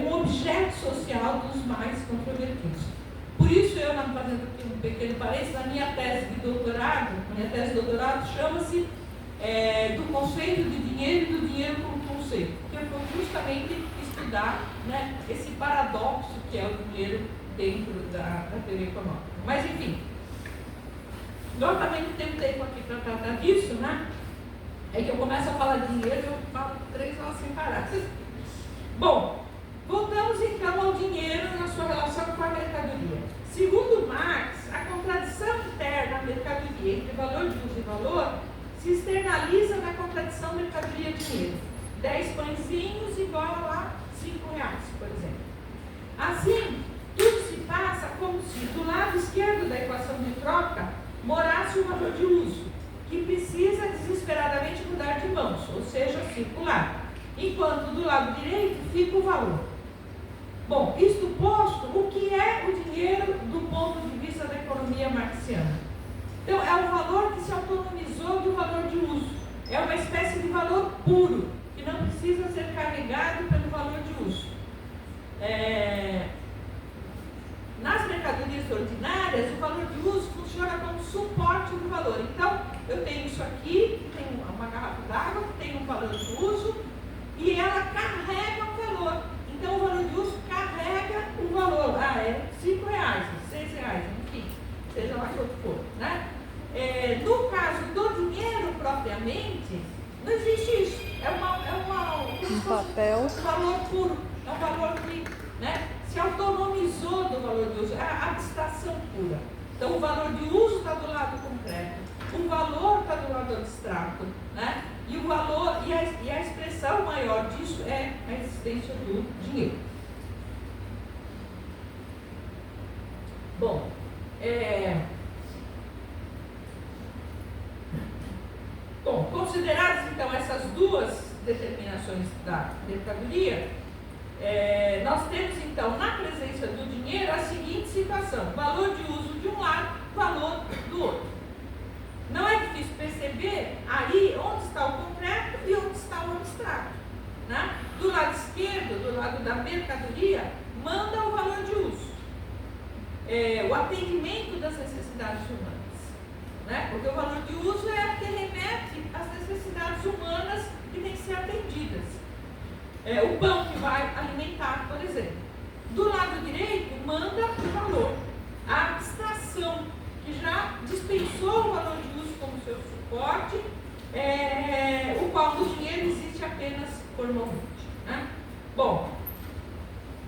um objeto social dos mais controvertidos. Por isso, eu, fazendo aqui um pequeno parênteses, na minha tese de doutorado, chama-se do conceito de dinheiro e do dinheiro como conceito, que eu vou justamente estudar, né, esse paradoxo que é o dinheiro dentro da teoria econômica. Mas, enfim, nós também não temos tempo aqui para tratar disso, né? É que eu começo a falar de dinheiro e eu falo 3 horas sem parar. Bom, voltamos então ao dinheiro na sua relação com a mercadoria. Segundo Marx, a contradição interna da mercadoria entre valor de uso e valor se externaliza na contradição mercadoria-dinheiro. 10 pãezinhos igual a lá 5 reais, por exemplo. Assim, tudo se passa como se do lado esquerdo da equação de troca morasse o valor de uso, que precisa desesperadamente mudar de mãos, ou seja, circular, enquanto do lado direito fica o valor. Bom, isto posto, o que é o dinheiro do ponto de vista da economia marxiana? Então, é o valor que se autonomizou do valor de uso. É uma espécie de valor puro, que não precisa ser carregado pelo valor de uso. Nas mercadorias ordinárias, o valor de uso funciona como suporte do valor. Então, eu tenho isso aqui, tenho uma garrafa d'água, que tem um valor de uso, e ela carrega um valor. Então, o valor de uso carrega um valor. É 5 reais, 6 reais, enfim, seja lá quanto for, né? No caso do dinheiro propriamente, não existe isso. É um papel. Um valor puro, é um valor que, né, se autonomizou do valor de uso, é a abstração pura. Então, o valor de uso está do lado concreto, o valor está do lado abstrato, né? E o valor, e a expressão maior disso é a existência do dinheiro. Bom, consideradas então essas duas determinações da mercadoria, Nós temos então na presença do dinheiro a seguinte situação: valor de uso de um lado, valor do outro. Não é difícil perceber aí onde está o concreto e onde está o abstrato, né? Do lado esquerdo, do lado da mercadoria, manda o valor de uso, o atendimento das necessidades humanas, né? Porque o valor de uso é o que remete às necessidades humanas que têm que ser atendidas. O pão que vai alimentar, por exemplo. Do lado direito, manda o valor, a abstração, que já dispensou o valor de uso como seu suporte, o qual no dinheiro existe apenas formalmente, né? Bom,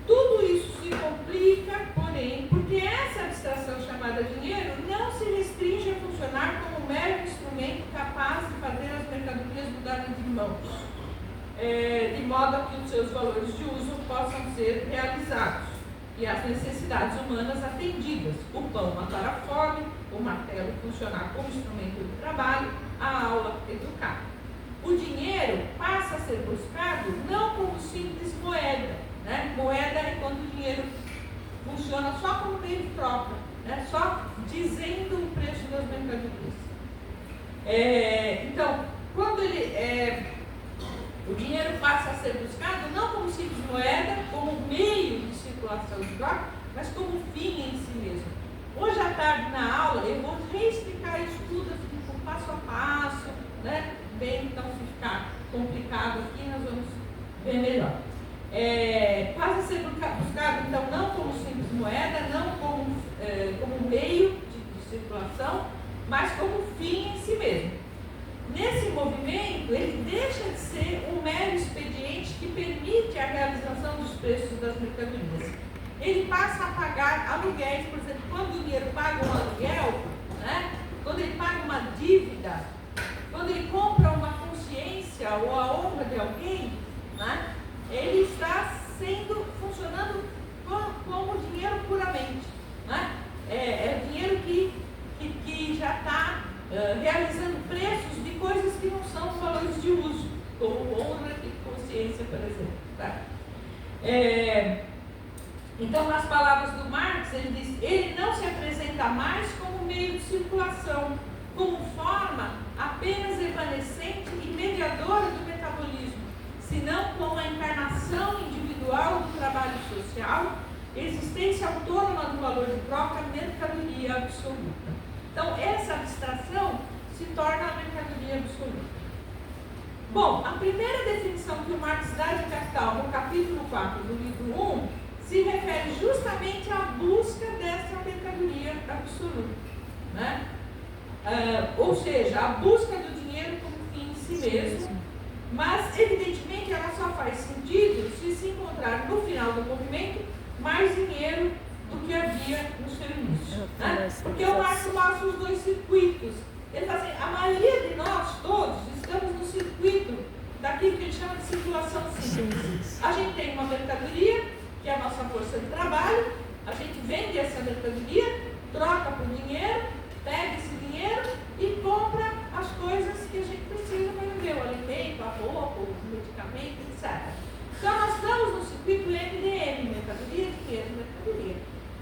tudo isso se complica, porém, porque essa abstração chamada dinheiro não se restringe a funcionar como um mero instrumento capaz de fazer as mercadorias mudarem de mãos, de modo a que os seus valores de uso possam ser realizados e as necessidades humanas atendidas: o pão matar a fome, o martelo funcionar como instrumento de trabalho, a aula educar. O dinheiro passa a ser buscado não como simples moeda, né? Moeda é quando o dinheiro funciona só como meio de troca, né? Só dizendo o preço das mercadorias. Então, quando o dinheiro passa a ser buscado não como simples moeda, como meio de circulação de troca, mas como fim em si mesmo. Hoje à tarde na aula eu vou reexplicar isso tudo assim, com passo a passo, né? Bem, então se ficar complicado aqui nós vamos ver melhor. Passa a ser buscado então não como simples moeda, não como meio de circulação, mas como fim em si mesmo. Nesse movimento, ele deixa de ser um mero expediente que permite a realização dos preços das mercadorias. Ele passa a pagar aluguéis, por exemplo, quando o dinheiro paga um aluguel, né? Quando ele paga uma dívida, quando ele compra uma consciência ou a honra de alguém, né? Ele está funcionando como dinheiro puramente, né? É dinheiro que já está realizando preços de coisas que não são valores de uso, como honra e consciência, por exemplo. Tá? Então, nas palavras do Marx, ele diz: ele não se apresenta mais como meio de circulação, como forma apenas evanescente e mediadora do metabolismo, senão como a encarnação individual do trabalho social, existência autônoma do valor de troca, mercadoria absoluta. Então, essa abstração se torna a mercadoria absoluta. Bom, a primeira definição que o Marx dá de capital no capítulo 4 do livro 1 se refere justamente à busca dessa mercadoria absoluta, né? Ou seja, a busca do dinheiro como fim em si mesmo, mas evidentemente ela só faz sentido se encontrar no final do movimento mais dinheiro do que havia no seu início, né? Porque o Marx mostra os dois circuitos. Ele fala assim: a maioria de nós todos estamos no circuito daquilo que ele chama de circulação simples. A gente tem uma mercadoria, que é a nossa força de trabalho, a gente vende essa mercadoria, troca por dinheiro, pega esse dinheiro e compra as coisas que a gente precisa para viver, o alimento, a roupa, o medicamento, etc. Então nós estamos no circuito MDM, mercadoria, dinheiro, mercadoria.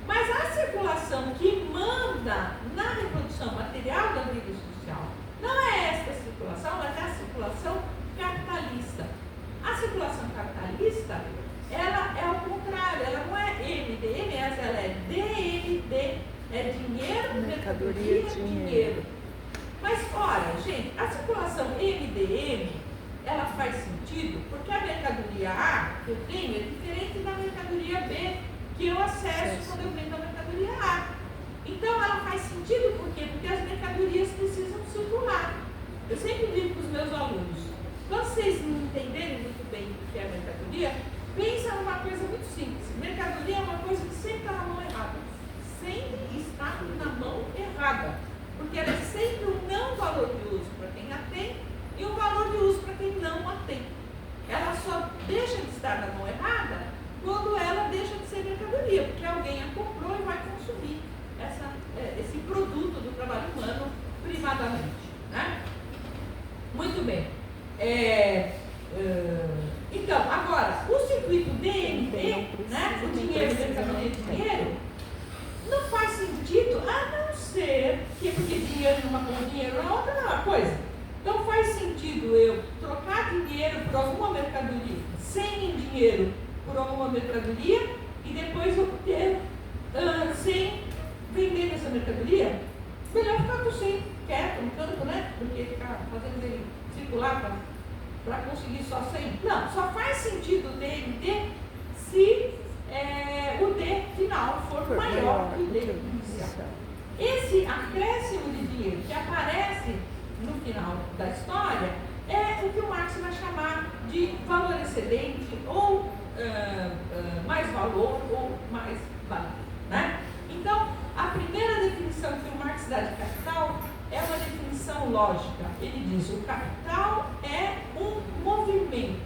Mas a circulação que manda na reprodução material da vida social não é esta circulação, mas é a circulação capitalista. A circulação capitalista, ela é ao contrário, ela não é MDM, ela é DMD, é dinheiro, mercadoria, dinheiro. Mas, ora, gente, a circulação MDM, ela faz sentido porque a mercadoria A que eu tenho é diferente da mercadoria B que eu acesso quando eu vendo a mercadoria A. Então, ela faz sentido por quê? Porque as mercadorias precisam circular. Eu sempre digo para os meus alunos: quando vocês não entenderem muito bem o que é mercadoria, pensa numa coisa muito simples. Mercadoria é uma coisa que sempre está na mão errada. Sempre está na mão errada. Porque ela é sempre um não valor de uso para quem a tem e um valor de uso para quem não a tem. Ela só deixa de estar na mão errada quando ela deixa de ser mercadoria, porque alguém a comprou e vai consumir esse produto do trabalho humano privadamente, né? Muito bem. Então, agora, o circuito DMD né, o dinheiro, mercadoria e dinheiro, não faz sentido, a não ser que porque dinheiro numa coisa, dinheiro na outra, não é uma coisa. Então faz sentido eu trocar dinheiro por alguma mercadoria, sem dinheiro por alguma mercadoria, e depois obter sem vender essa mercadoria? Melhor ficar com sem quieto no canto, né? Porque ficar fazendo ele circular para conseguir só 100. Não, só faz sentido o DMT se o D final for maior que o D inicial. Esse acréscimo de dinheiro que aparece no final da história é o que o Marx vai chamar de valor excedente, ou mais valor, ou mais valor, né? Então, a primeira definição que o Marx dá de capital é uma definição lógica. Ele diz: o capital é um movimento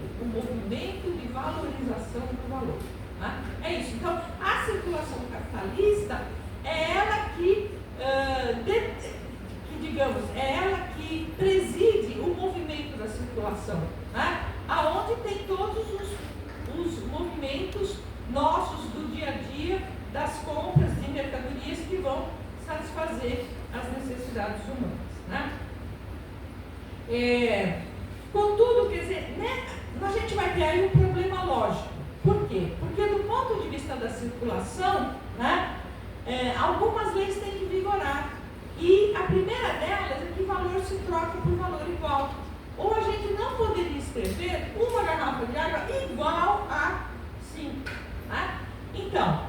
de valorização do valor. Né? É isso. Então, a circulação capitalista é ela é ela que preside o movimento da circulação, né? Aonde tem todos os movimentos nossos do dia a dia, das compras de mercadorias que vão satisfazer as necessidades humanas, né? Contudo, quer dizer, né, a gente vai ter aí um problema lógico. Por quê? Porque do ponto de vista da circulação, né, algumas leis têm que vigorar. E a primeira delas é que valor se troca por valor igual. Ou a gente não poderia escrever uma garrafa de água igual a 5. Né? Então,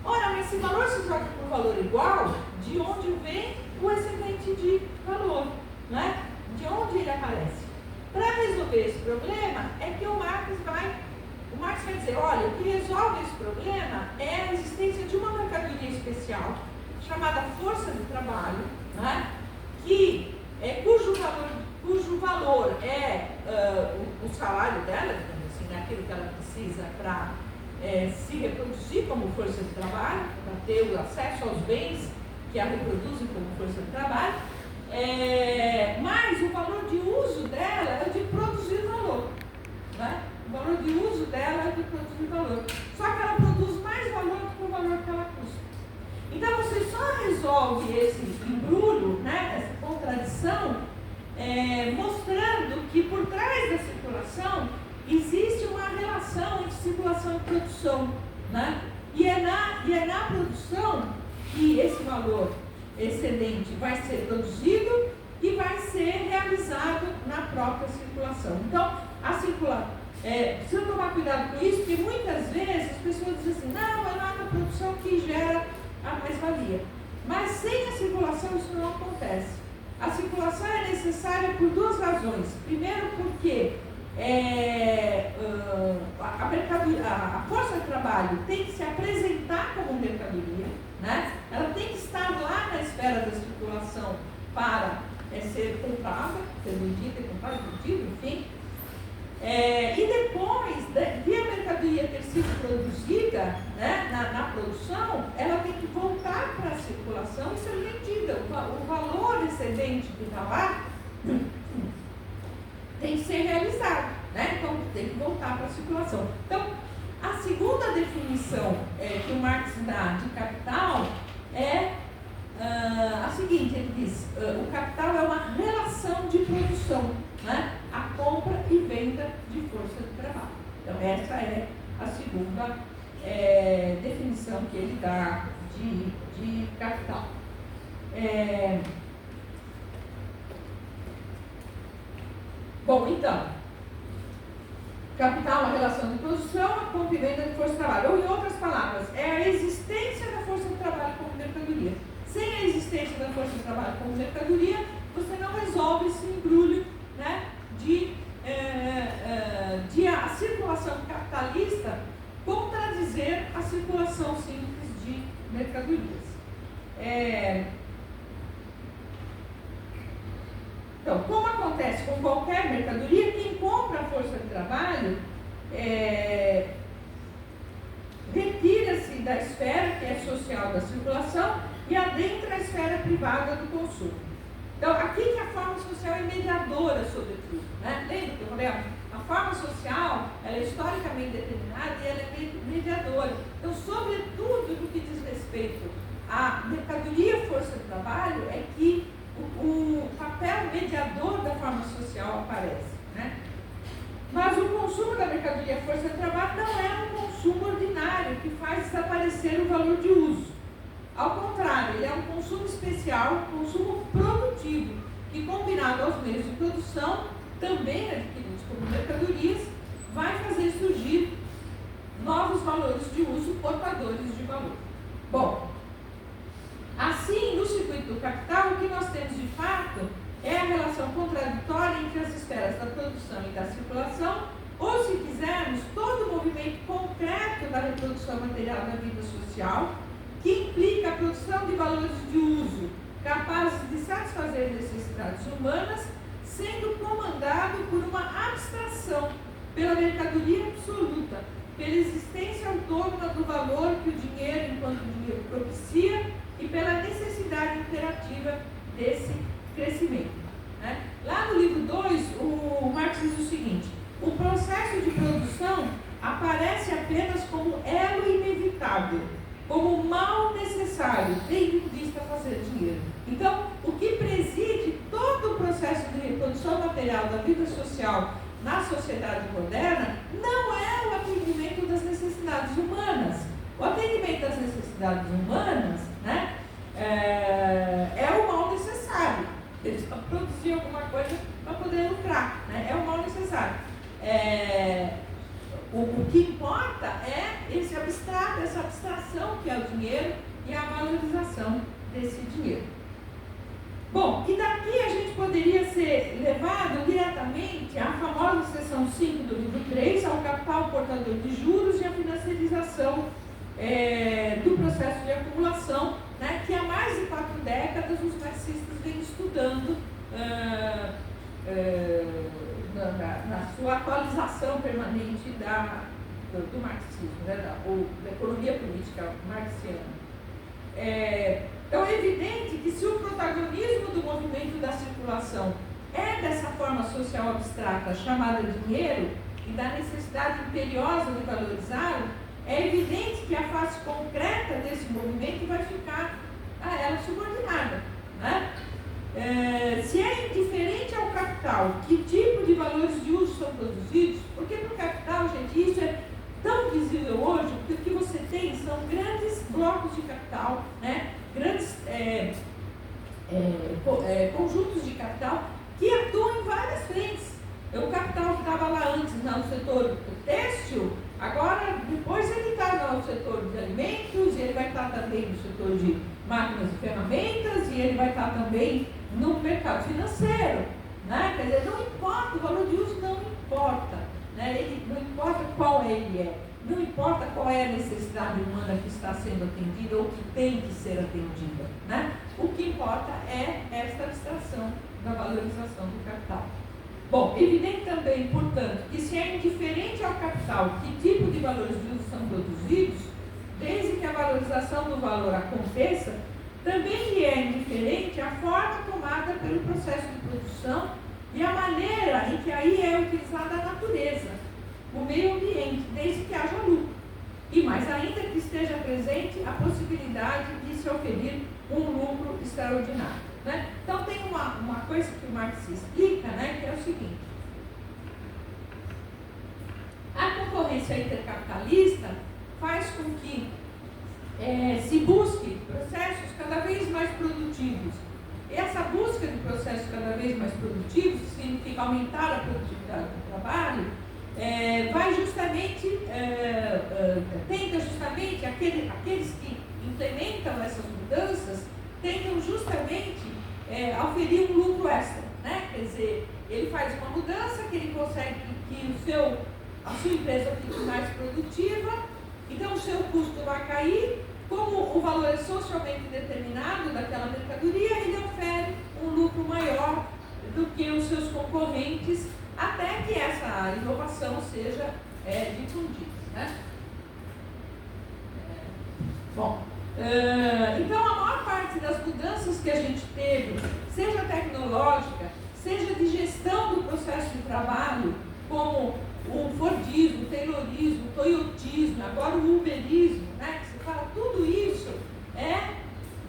ora, mas se valor se troca por valor igual, de onde vem o excedente de valor? Né? De onde ele aparece? Para resolver esse problema, é que o Marx vai dizer: olha, o que resolve esse problema é a existência de uma mercadoria especial, chamada força de trabalho, né? Cujo valor é o salário dela, digamos assim, aquilo que ela precisa para se reproduzir como força de trabalho, para ter o acesso aos bens que a reproduzem como força de trabalho, mas o valor de uso dela é o de produzir valor. Né? O valor de uso dela é o de produzir valor. Só que ela produz mais valor do que o valor que ela custa. Então você só resolve esse embrulho, né, essa contradição, mostrando que por trás da circulação existe uma relação entre circulação e produção. Né? E é na produção que esse valor excedente vai ser produzido e vai ser realizado na própria circulação. Então, a circulação, precisa tomar cuidado com isso, porque muitas vezes as pessoas dizem assim: não, é lá na produção que gera a mais-valia. Mas sem a circulação isso não acontece. A circulação é necessária por duas razões. Primeiro, porque a força de trabalho tem que se apresentar como mercadoria, né? Ela tem que estar lá na esfera da circulação para ser comprada, ser vendida, comprada, vendida, enfim. E depois de a mercadoria ter sido produzida, né, na produção, ela tem que voltar para a circulação e ser vendida. O valor excedente que está lá tem que ser realizado, né? Então tem que voltar para a circulação. Então, a segunda definição que o Marx dá de capital é a seguinte: ele diz: o capital é uma relação de produção, né? A compra e venda de força de trabalho. Então essa é a segunda definição que ele dá de capital. Bom, então, capital é uma relação de produção, a compra e venda de força de trabalho. Ou, em outras palavras, é a existência da força de trabalho como mercadoria. Sem a existência da força de trabalho como mercadoria, você não resolve esse embrulho, né, de a circulação capitalista contradizer a circulação simples de mercadorias. Então, como acontece com qualquer mercadoria, quem compra a força de trabalho retira-se da esfera que é social da circulação e adentra a esfera privada do consumo. Então, aqui que a forma social é mediadora, sobretudo. Né? Lembra que eu falei? A forma social ela é historicamente determinada e ela é mediadora. desaparecer o valor de uso. Ao contrário, ele é um consumo especial, consumo produtivo, que combinado aos meios de produção, também adquiridos como mercadorias, vai fazer surgir novos valores de uso portadores de valor. Bom, assim, no circuito do capital, o que nós temos de fato é a relação contraditória entre as esferas da produção e da circulação, ou, se quisermos, todo o movimento concreto da reprodução material da vida social, que implica a produção de valores de uso capazes de satisfazer necessidades humanas, sendo comandado por uma abstração pela mercadoria absoluta, pela existência autônoma do valor que o dinheiro, enquanto dinheiro, propicia e pela necessidade imperativa desse crescimento. Né? Lá no livro 2, o Marx diz o seguinte: o processo de produção aparece apenas como elo inevitável, como mal necessário, tendo em vista fazer dinheiro. Então, o que preside todo o processo de reprodução material da vida social na sociedade moderna não é o atendimento das necessidades humanas. O atendimento das necessidades humanas, né, é o mal necessário. Eles estão produzindo alguma coisa para poder lucrar, né? É o mal necessário. O que importa é esse abstrato, essa abstração que é o dinheiro e a valorização desse dinheiro. Bom, e daqui a gente poderia ser levado diretamente à famosa seção 5 do livro 3, ao capital portador de juros e à financiarização do processo de acumulação, né, que há mais de 4 décadas os marxistas vêm estudando na sua atualização permanente do marxismo, né, da economia política marxiana. Então é evidente que se o protagonismo do movimento da circulação é dessa forma social abstrata chamada dinheiro e da necessidade imperiosa de valorizá-lo, é evidente que a face concreta desse movimento vai ficar a ela subordinada. Né? Se é indiferente ao capital que tipo de valores de uso são produzidos, porque para o capital, gente, isso é tão visível hoje, porque o que você tem são grandes blocos de capital, né? Grandes conjuntos de capital que atuam em várias frentes. O capital que estava lá antes no setor têxtil, agora, depois ele está no setor de alimentos, e ele vai estar também no setor de máquinas e ferramentas, e ele vai estar também no mercado financeiro. Né? Quer dizer, não importa, o valor de uso não importa. Né? Não importa qual ele é, não importa qual é a necessidade humana que está sendo atendida ou que tem que ser atendida. Né? O que importa é esta abstração da valorização do capital. Bom, evidente também, portanto, que se é indiferente ao capital que tipo de valores de uso são produzidos, desde que a valorização do valor aconteça, também lhe é indiferente a forma tomada pelo processo de produção e a maneira em que aí é utilizada a natureza, o meio ambiente, desde que haja lucro. E mais ainda que esteja presente a possibilidade de se oferir um lucro extraordinário. Né? Então tem uma coisa que o Marx explica, né, que é o seguinte: a concorrência intercapitalista faz com que se busque processos cada vez mais produtivos. Essa busca de processos cada vez mais produtivos, que significa aumentar a produtividade do trabalho, vai justamente, tenta justamente, aqueles que implementam essas mudanças, tentam justamente oferir um lucro extra. Né? Quer dizer, ele faz uma mudança que ele consegue que a sua empresa fique mais produtiva, então o seu custo vai cair. Como o valor é socialmente determinado daquela mercadoria, ele ofere um lucro maior do que os seus concorrentes, até que essa inovação seja difundida. Né? Então a maior parte das mudanças que a gente teve, seja tecnológica, seja de gestão do processo de trabalho, como o Fordismo, o Taylorismo, o Toyotismo, agora o Uberismo, né, que se fala, tudo isso é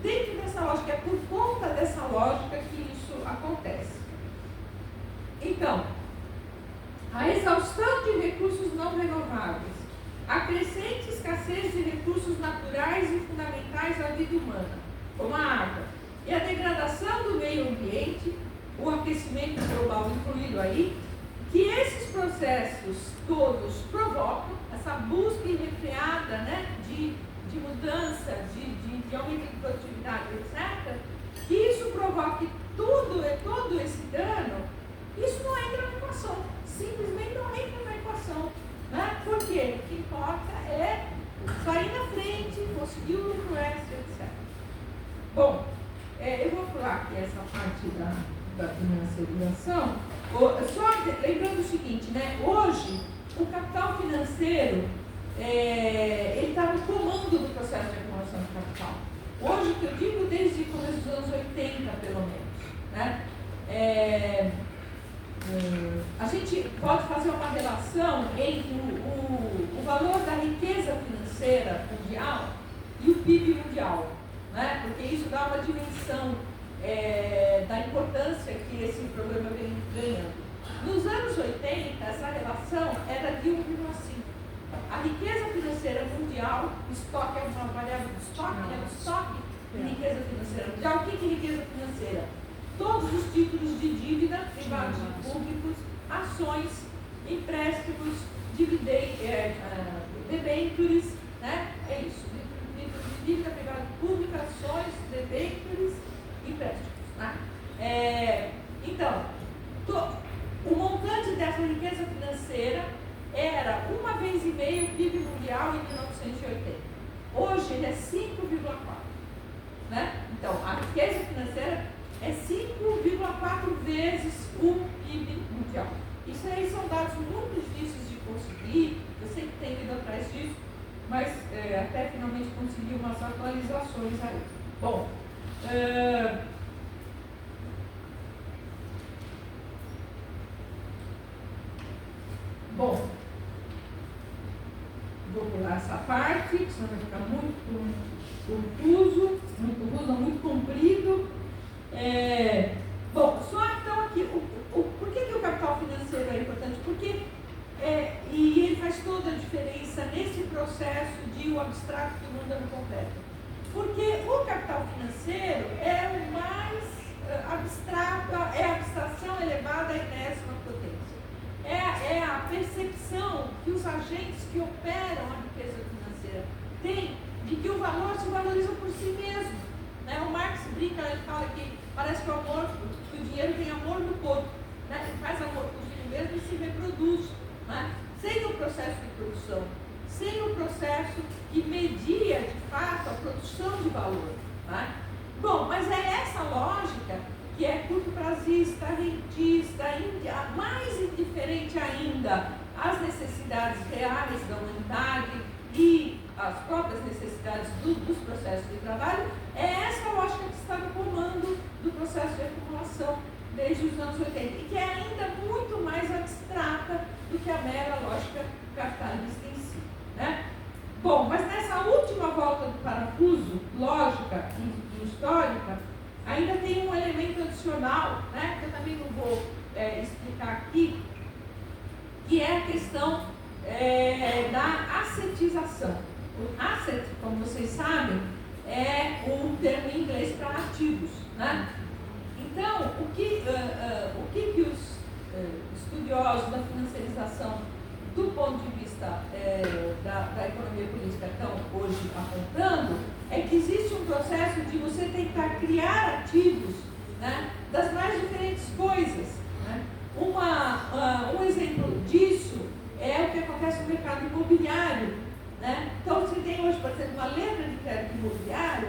dentro dessa lógica, é por conta dessa lógica que isso acontece. Então, a exaustão de recursos não renováveis, a crescente escassez escassez de recursos naturais e fundamentais à vida humana, como a água, e a degradação do meio ambiente, o aquecimento global incluído aí, que esses processos todos provocam, essa busca irrefreada, né, de mudança, de aumento de produtividade, etc., que isso provoque todo esse dano, isso não entra na equação, simplesmente não entra na equação. Né? Por quê? O que importa é sair na frente, conseguir o lucro extra, etc. Bom, eu vou pular aqui essa parte da financiarização, só lembrando o seguinte, né? Hoje, o capital financeiro, ele está no comando do processo de acumulação de capital. Hoje, que eu digo desde o começo dos anos 80, pelo menos, né? A gente pode fazer uma relação entre o valor da riqueza financeira mundial e o PIB mundial, né? Porque isso dá uma dimensão da importância que esse problema vem ganhando. Nos anos 80, essa relação era de 1,5. A riqueza financeira mundial, estoque é uma variável de estoque, né? O estoque de riqueza financeira mundial. O que é riqueza financeira? Todos os títulos de dívida privados e públicos, ações, empréstimos, debêntures, né? É isso. Dívida privada e pública, ações, debêntures, empréstimos. Né? Então, o montante dessa riqueza financeira era 1,5 vezes o PIB mundial em 1980. Hoje ele é 5,4. Né? Então, a riqueza financeira é 5,4 vezes o PIB mundial. Isso aí são dados muito difíceis de conseguir, eu sei que tem ido atrás disso, mas até finalmente consegui umas atualizações aí. Bom, vou pular essa parte, senão vai ficar muito confuso, muito comprido. Bom, só então aqui, por que o capital financeiro é importante? Porque, e ele faz toda a diferença nesse processo de o abstrato que muda no concreto. Porque o capital financeiro é o mais abstrato, é a abstração elevada à enésima potência. É a percepção que os agentes que operam a riqueza financeira têm de que o valor se valoriza por si mesmo. Né? O Marx brinca, ele fala que parece que o dinheiro tem amor no corpo. Né? Ele faz amor por si mesmo e se reproduz. Né? Sem o processo de produção, sem o processo que media de fato a produção de valor. Né? Bom, mas é essa lógica que é curto-prazista, rentista, mais indiferente ainda às necessidades reais da humanidade e às próprias necessidades dos processos de trabalho, é essa lógica que está no comando do processo de acumulação desde os anos 80, e que é ainda muito mais abstrata do que a mera lógica capitalista em si. Né? Bom, mas nessa última volta do parafuso, lógica e histórica, ainda tem um elemento adicional, né, que eu também não vou explicar aqui, que é a questão da assetização. O asset, como vocês sabem, é um termo em inglês para ativos. Né? Então, o que os estudiosos da financiarização, do ponto de vista da economia política, estão hoje apontando, é que existe um processo de você tentar criar ativos, né, das mais diferentes coisas. Né? Um exemplo disso é o que acontece no mercado imobiliário. Né? Então, você tem hoje, por exemplo, uma letra de crédito imobiliário,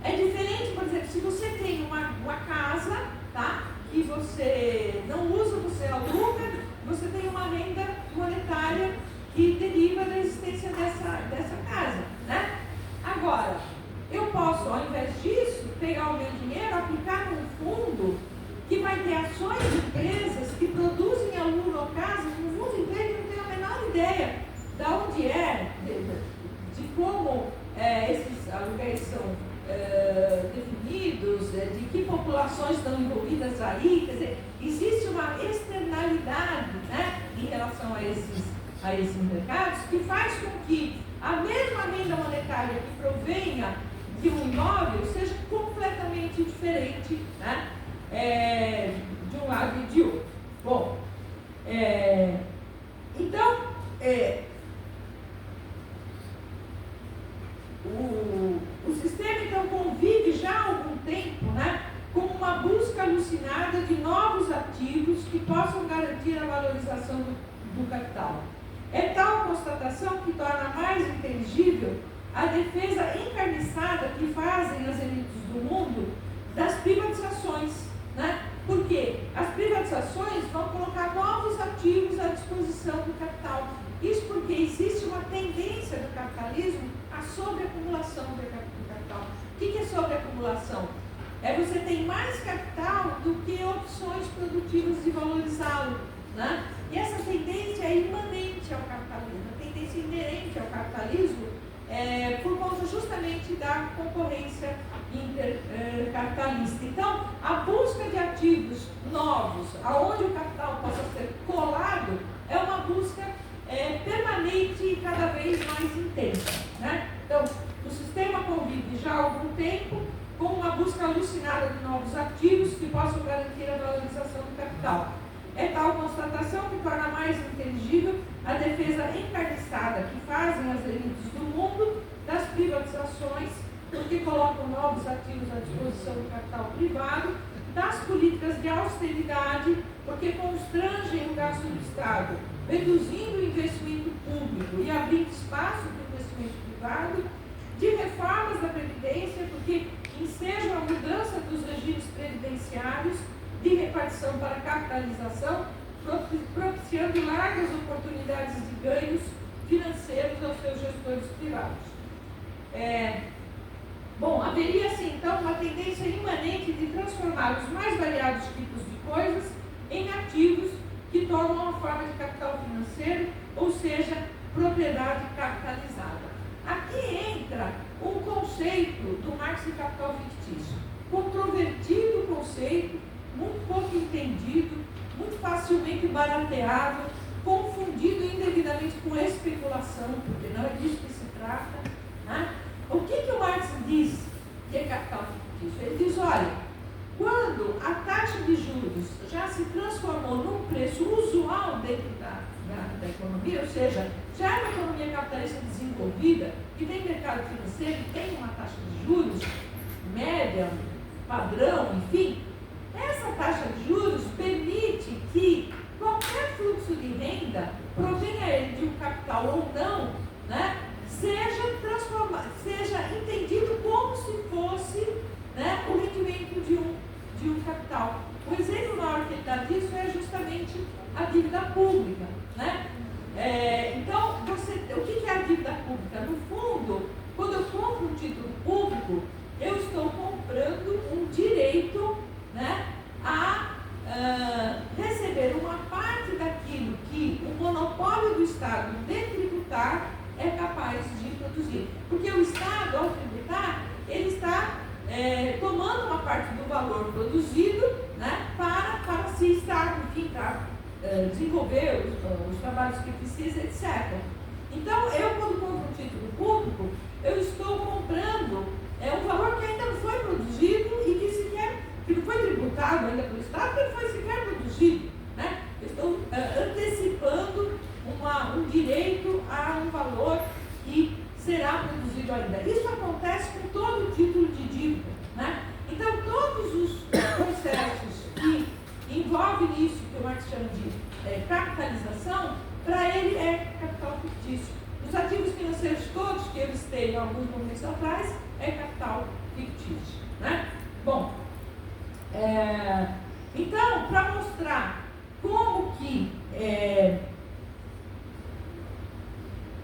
é diferente, por exemplo, se você tem uma casa, tá, que você não usa, você aluga, você tem uma renda monetária que deriva da existência dessa casa. Né? Agora, eu posso, ao invés disso, pegar o meu dinheiro, aplicar num fundo que vai ter ações de empresas que produzem aluno ou casa no mundo inteiro, que não tem a menor ideia de onde de como esses aluguéis são definidos, de que populações estão envolvidas aí. Quer dizer, existe uma externalidade, né, em relação a esses mercados, que faz com que a mesma renda monetária que provenha de um imóvel seja completamente diferente, né? De um lado e de outro. Bom, então, o sistema então convive já há algum tempo, né, com uma busca alucinada de novos ativos que possam garantir a valorização do capital. É tal constatação que torna mais inteligível a defesa encarniçada que fazem as elites do mundo das privatizações, né? Porque as privatizações vão colocar novos ativos à disposição do capital. Isso porque existe uma tendência do capitalismo à sobreacumulação do capital. O que é sobreacumulação? Você tem mais capital do que opções produtivas de valorizá-lo, né? E essa tendência é imanente ao capitalismo, a tendência inerente ao capitalismo por conta justamente da concorrência intercapitalista. Então, a busca de ativos novos, aonde o capital possa ser colado, é uma busca permanente e cada vez mais intensa, né? Então, o sistema convive já há algum tempo com uma busca alucinada de novos ativos que possam garantir a valorização do capital. É tal constatação que torna mais inteligível a defesa encarniçada que fazem as elites do mundo das privatizações, porque colocam novos ativos à disposição do capital privado, das políticas de austeridade, porque constrangem o gasto do Estado, reduzindo o investimento público e abrindo espaço para o investimento privado, de reformas da Previdência, porque ensejam a mudança dos regimes previdenciários de repartição para capitalização, propiciando largas oportunidades de ganhos financeiros aos seus gestores privados. Haveria-se então uma tendência imanente de transformar os mais variados tipos de coisas em ativos que tornam uma forma de capital financeiro, ou seja, propriedade capitalizada. Aqui entra um conceito do Marx de capital fictício, controvertido conceito, muito pouco entendido, muito facilmente barateado, confundido indevidamente com especulação, porque não é disso que se trata, né? O que o Marx diz que é capital fictício? Ele diz, olha, quando a taxa de juros já se transformou num preço usual dentro da economia, ou seja, já é uma economia capitalista desenvolvida, que tem mercado financeiro, que tem uma taxa de juros média, padrão, enfim, essa taxa de juros permite que qualquer fluxo de renda, provenha ele de um capital ou não, né, seja entendido como se fosse, né, o rendimento de um capital. O exemplo maior que ele dá disso é justamente a dívida pública, né? Então, o que é a dívida pública? No fundo, quando eu compro um título público, eu estou comprando um direito, né, a receber uma parte daquilo que o monopólio do Estado de tributar é capaz de produzir. Porque o Estado, ao tributar, ele está tomando uma parte do valor produzido, né, para se estar, enfim, para desenvolver os trabalhos que precisa, etc. Então, eu, quando compro um título público, eu estou comprando um valor que ainda não foi produzido e que não foi tributado ainda pelo Estado, que não foi sequer produzido, né? Eu estou antecipando um direito a um valor que será produzido ainda. Isso acontece com todo título de dívida, né? Então, todos os processos que envolvem isso, que o Marx chama de capitalização, para ele é capital fictício. Os ativos financeiros todos que eles têm alguns momentos atrás é capital fictício, né? Bom, então, para mostrar como que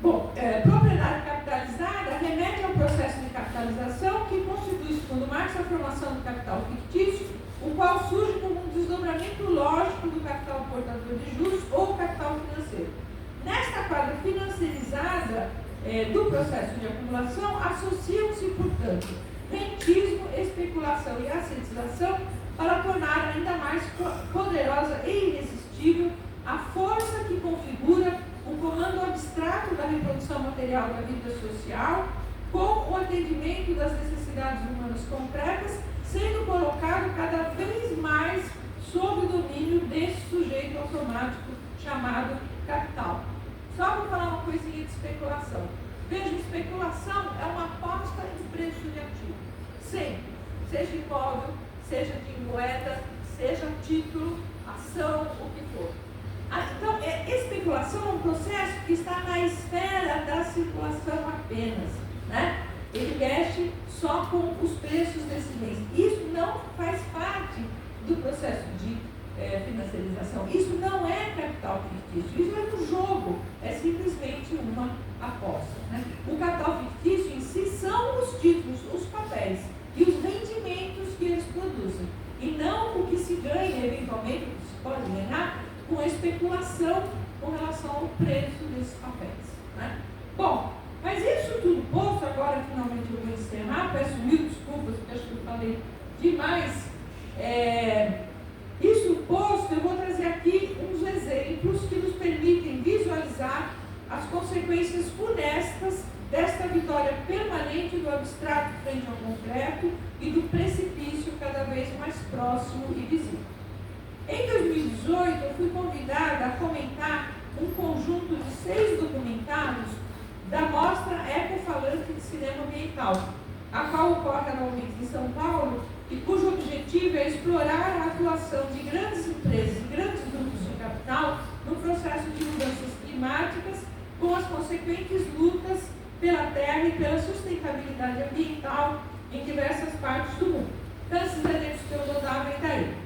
propriedade capitalizada remete ao processo de capitalização que constitui, segundo Marx, a formação do capital fictício, o qual surge como um desdobramento lógico do capital portador de juros ou capital financeiro. Nesta quadra financeirizada do processo de acumulação, associam-se, portanto, rentismo, especulação e assetização para tornar ainda mais poderosa e irresistível a força que configura o comando abstrato da reprodução material da vida social, com o atendimento das necessidades humanas concretas, sendo colocado cada vez mais sob o domínio desse sujeito automático chamado capital. Só vou falar uma coisinha de especulação. Veja, especulação é uma aposta em preço de ativo. Sempre. Seja imóvel, seja de moeda, seja título, ação, o que for. Então, especulação é um processo que está na esfera da circulação apenas, né? Ele mexe só com os preços desses bens. Isso não faz parte do processo de financiarização. Isso não é capital fictício, isso é um jogo, é simplesmente uma aposta, né? O capital fictício em si são os títulos, os papéis e os rendimentos que eles produzem, e não o que se ganha, eventualmente, o que se pode ganhar com a especulação com relação ao preço desses papéis, né? Bom, mas isso tudo posto, agora finalmente eu vou encerrar, peço mil desculpas, porque acho que eu falei demais. Isso posto, eu vou trazer aqui uns exemplos que nos permitem visualizar as consequências funestas desta vitória permanente do abstrato frente ao concreto e do precipício cada vez mais próximo e visível. Em 2018, eu fui convidada a comentar um conjunto de 6 documentários da Mostra Ecofalante de Cinema Ambiental, a qual ocorre anualmente em São Paulo e cujo objetivo é explorar a atuação de grandes empresas e grandes grupos de capital no processo de mudanças climáticas, com as consequentes lutas pela terra e pela sustentabilidade ambiental em diversas partes do mundo. Então, esses exemplos que eu vou dar vem daí.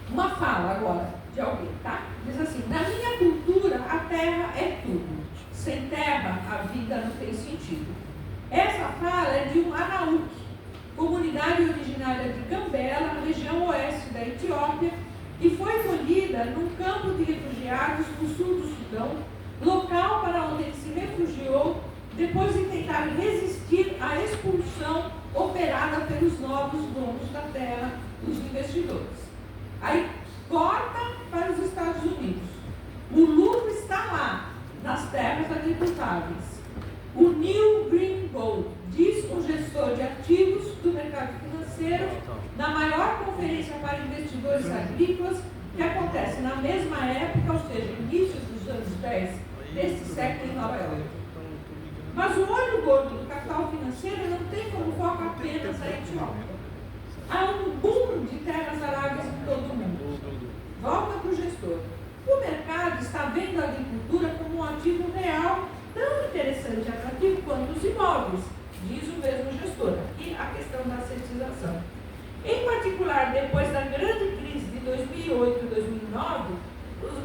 Uma fala agora de alguém, tá? Diz assim: na minha cultura, a terra é tudo. Sem terra, a vida não tem sentido. Essa fala é de um Anauk, comunidade originária de Gambela, região oeste da Etiópia, que foi colhida num campo de refugiados no sul do Sudão, local para onde ele se refugiou depois de tentar resistir à expulsão operada pelos novos donos da terra, os investidores. Aí corta para os Estados Unidos. O lucro está lá, nas terras agricultáveis. O New Green Gold, diz um gestor de ativos do mercado financeiro, na maior conferência para investidores agrícolas, que acontece na mesma época, ou seja, início dos anos 10 deste século em Nova York. Mas o olho gordo do capital financeiro não tem como foco apenas a Etiópia. Há um boom de terras aráveis em todo o mundo. Volta para o gestor. O mercado está vendo a agricultura como um ativo real, tão interessante e atrativo quanto os imóveis, diz o mesmo gestor. Aqui a questão da sensitização. Em particular, depois da grande crise de 2008 e 2009,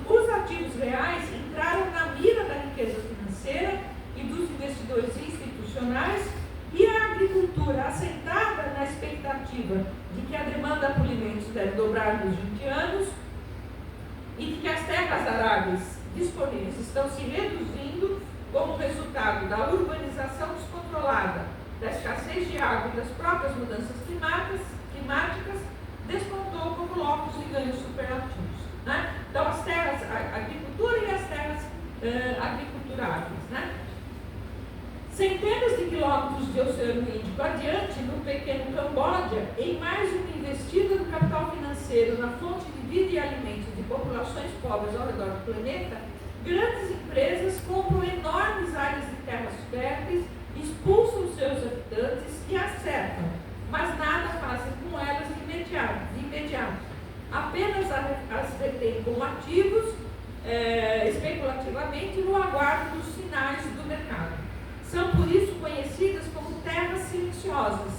os ativos reais entraram na mira da riqueza financeira e dos investidores institucionais, e a agricultura, assentada na expectativa de que a demanda por alimentos deve dobrar nos 20 anos e de que as terras aráveis disponíveis estão se reduzindo como resultado da urbanização descontrolada, da escassez de água e das próprias mudanças climáticas, despontou como locos de ganhos superlativos, né? Então, as terras, a agricultura e as terras agriculturáveis, né? Centenas de quilômetros de Oceano Índico adiante, no pequeno Camboja, em mais uma investida do capital financeiro na fonte de vida e alimentos de populações pobres ao redor do planeta, grandes empresas compram enormes áreas de terras férteis, expulsam seus habitantes e as cercam, mas nada fazem com elas de imediato. Apenas as retêm como ativos, especulativamente, no aguardo dos sinais do mercado. São, por isso, conhecidas como terras silenciosas.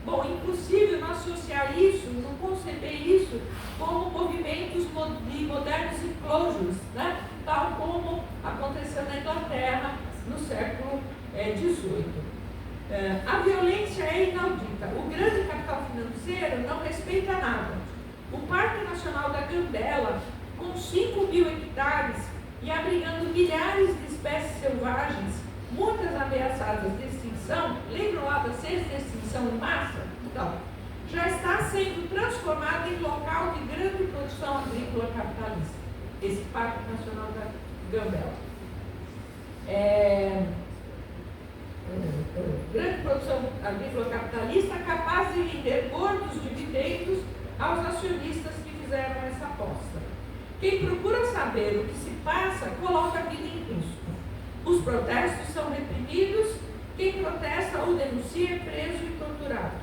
Bom, impossível não associar isso, não conceber isso como movimentos de modernos enclosures, né? Tal como aconteceu na Inglaterra no século XVIII. A violência é inaudita. O grande capital financeiro não respeita nada. O Parque Nacional da Gambela, com 5.000 hectares e abrigando milhares de espécies selvagens, muitas ameaçadas de extinção, lembram lá da sexta extinção em massa? Então, já está sendo transformado em local de grande produção agrícola capitalista. esse Parque Nacional da Gambela. Grande produção agrícola capitalista capaz de render gordos dividendos aos acionistas que fizeram essa aposta. Quem procura saber o que se passa, coloca a vida em risco. Os protestos são reprimidos, quem protesta ou denuncia é preso e torturado.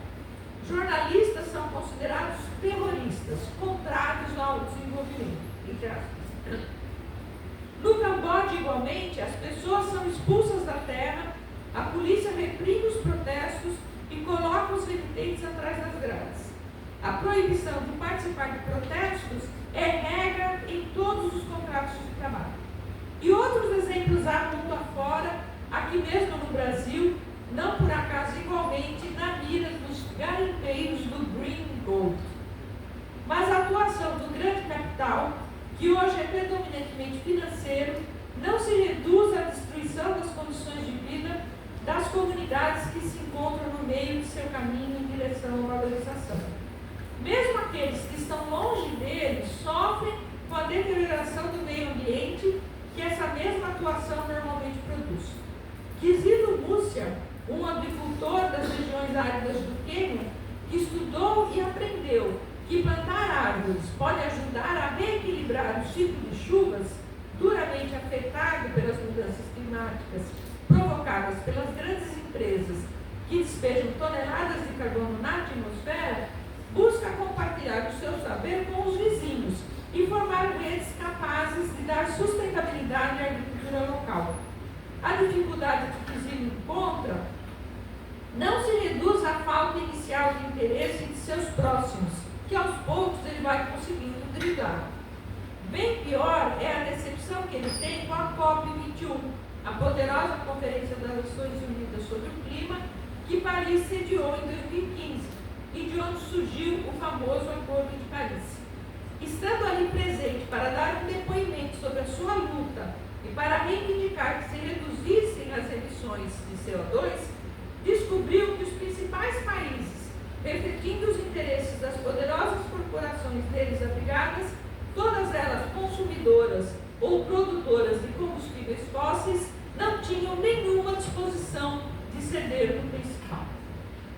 Jornalistas são considerados terroristas, contrários ao desenvolvimento. No Camboja, igualmente, as pessoas são expulsas da terra, a polícia reprime os protestos e coloca os remitentes atrás das grades. A proibição de participar de protestos é regra em todos os contratos de trabalho. E outros exemplos há mundo afora, aqui mesmo no Brasil, não por acaso igualmente na mira dos garimpeiros do Green Gold. Mas a atuação do grande capital, que hoje é predominantemente financeiro, não se reduz à destruição das condições de vida das comunidades que se encontram no meio de seu caminho em direção à valorização. Mesmo aqueles que estão longe dele sofrem com a deterioração do meio ambiente que essa mesma atuação normalmente produz. Kizito Múcia, um agricultor das regiões áridas do Quênia, que estudou e aprendeu que plantar árvores pode ajudar a reequilibrar o ciclo de chuvas, duramente afetado pelas mudanças climáticas provocadas pelas grandes empresas que despejam toneladas de carbono na atmosfera, busca compartilhar o seu saber com os vizinhos e formar redes capazes de dar sustentabilidade à agricultura local. A dificuldade que Kizito encontra não se reduz à falta inicial de interesse de seus próximos, que aos poucos ele vai conseguindo driblar. Bem pior é a decepção que ele tem com a COP21, a poderosa Conferência das Nações Unidas sobre o Clima, que Paris sediou em 2015 e de onde surgiu o famoso Acordo de Paris. Estando ali presente para dar um depoimento sobre a sua luta e para reivindicar que se reduzissem as emissões de CO2, descobriu que os principais países, refletindo os interesses das poderosas corporações deles abrigadas, todas elas consumidoras ou produtoras de combustíveis fósseis, não tinham nenhuma disposição de ceder no principal.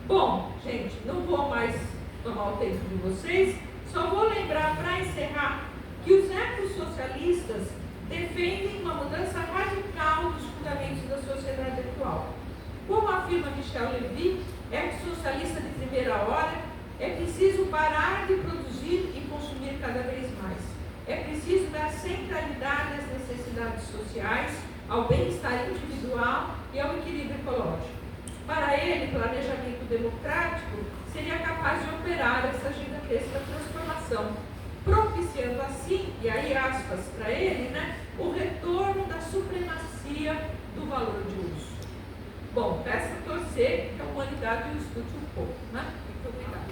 Bom, gente, não vou mais tomar o tempo de vocês, só vou lembrar para encerrar que os ecossocialistas defendem uma mudança radical dos fundamentos da sociedade atual. Como afirma Michel Levy, ecossocialista de primeira hora, é preciso parar de produzir e consumir cada vez mais. É preciso dar centralidade às necessidades sociais, ao bem-estar individual e ao equilíbrio ecológico. Para ele, planejamento democrático seria capaz de operar essa gigantesca transformação, propiciando assim, e aí aspas para ele, o retorno da supremacia do valor de uso. Bom, peço a torcer que a humanidade o escute um pouco. Muito obrigada.